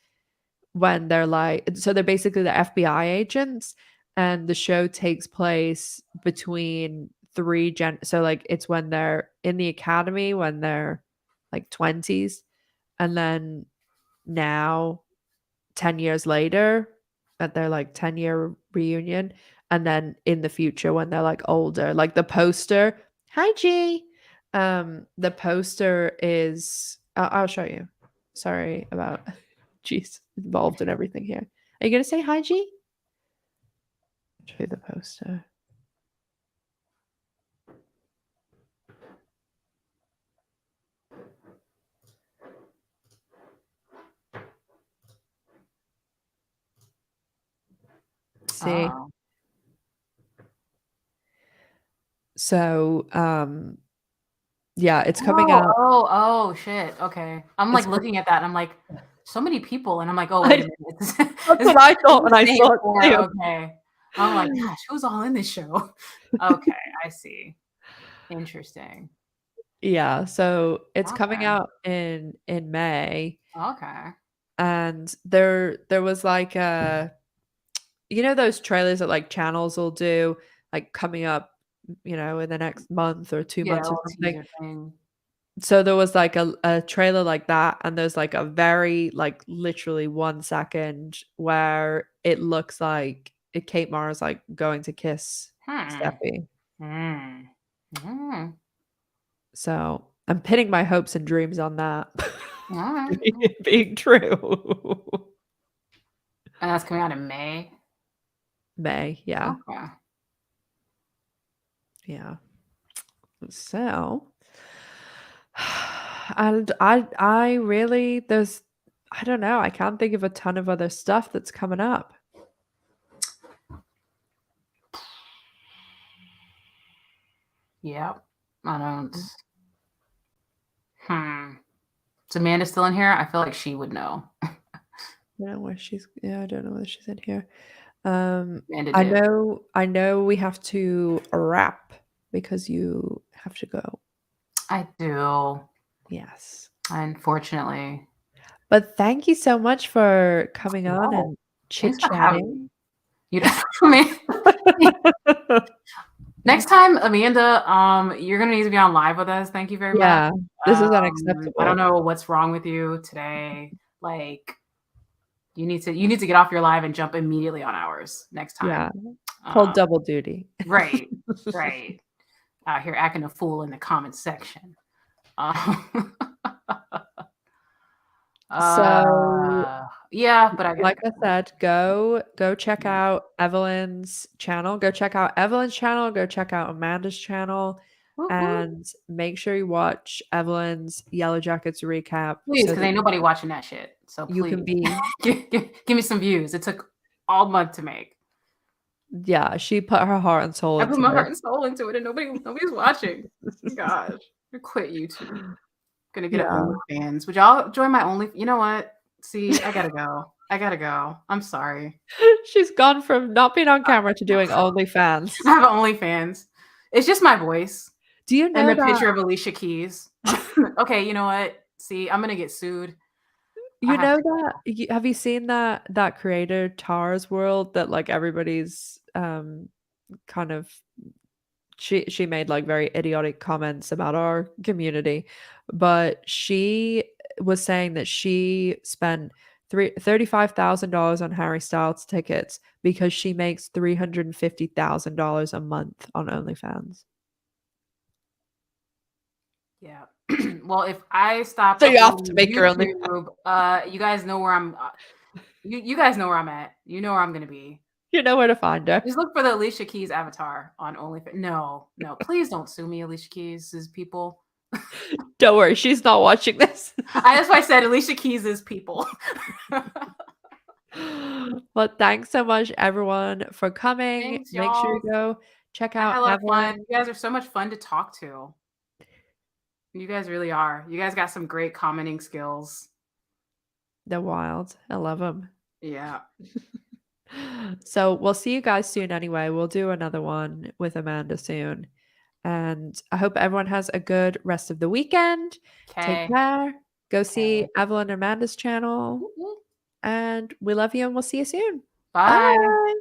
when they're like so they're basically the FBI agents and the show takes place between 3 gen so like it's when they're in the academy when they're like 20s and then now 10 years later at their like 10-year reunion, and then in the future when they're like older, like the poster. Hi G. The poster is I'll show you. Sorry about G's involved in everything here. Are you gonna say hi G? Show you the poster. See. Oh. So yeah, it's coming Oh, out. oh, oh, shit. Okay. I'm It's like looking at that and I'm like, so many people. And I'm like, oh, I wait a minute. That's This is what I thought the when I same saw it for, too. okay. I'm like, gosh, who's all in this show? Okay, I see. Interesting. Yeah, so it's coming Okay. out in May, Okay. and there was like a those trailers that like channels will do, like coming up, in the next month or 2 Yeah, a months or little something. teaser thing. So there was like a trailer like that, and there's like a very like literally 1 second where it looks like Kate Mara's like going to kiss Hmm. Steffi. Hmm. Hmm. So I'm pinning my hopes and dreams on that All right. being true. And that's coming out in May. May, yeah. Okay. Yeah. So, and I really I don't know, I can't think of a ton of other stuff that's coming up. Yep. I don't. Hmm. Is Amanda still in here? I feel like she would know. I don't know whether she's in here. Amanda I did. know we have to wrap because you have to go. I do. Yes. Unfortunately. But thank you so much for coming on No. and Thanks for having chit-chatting. me. You know, I mean, next time, Amanda, you're gonna need to be on live with us. Thank you very much. Yeah, this is I don't unacceptable. know what's wrong with you today. Like, you need to get off your live and jump immediately on ours next time. Yeah, pulled Um, double duty. right, right. Out here acting a fool in the comment section. Um, So, yeah, but I gotta like go. I said, go check out Evelyn's channel. Go check out Evelyn's channel, go check out Amanda's channel, Whoop, whoop. and make sure you watch Evelyn's Yellowjackets recap Please, so because that ain't nobody watching that shit. So you please, can be. give me some views. It took all month to make. Yeah, she put her heart and soul I put into my this. heart and soul into it, and nobody's watching. Gosh, I quit YouTube. Gonna get an Yeah. OnlyFans. Would y'all join my Only? You know what? See, I gotta go. I gotta go. I'm sorry. She's gone from not being on camera to doing OnlyFans. I have OnlyFans. It's just my voice Do you and know the that picture of Alicia Keys. Okay, you know what? See, I'm gonna get sued. I you have know to that go. have you seen that creator Tara's World that like everybody's kind of she made like very idiotic comments about our community, but she was saying that she spent $35,000 on Harry Styles tickets because she makes $350,000 a month on OnlyFans. Yeah. Well, if I stop So you have to uploading make your only YouTube, you guys know where I'm. You guys know where I'm at. You know where I'm gonna be. you know where to find her. Just look for the Alicia Keys avatar on OnlyFans. No, no, please don't sue me, Alicia Keys' people. Don't worry, she's not watching this. That's why I said Alicia Keys' people. Well, thanks so much, everyone, for coming. Thanks, Make sure you y'all. go check I had out a lot of fun. Evelyn You guys are so much fun to talk to. You guys really are. You guys got some great commenting skills. the Wild. I love them. Yeah. So we'll see you guys soon anyway. We'll do another one with Amanda soon. And I hope everyone has a good rest of the weekend. Take Okay. care. Go see Okay. Evelyn and Amanda's channel. And we love you and we'll see you soon. Bye. Bye.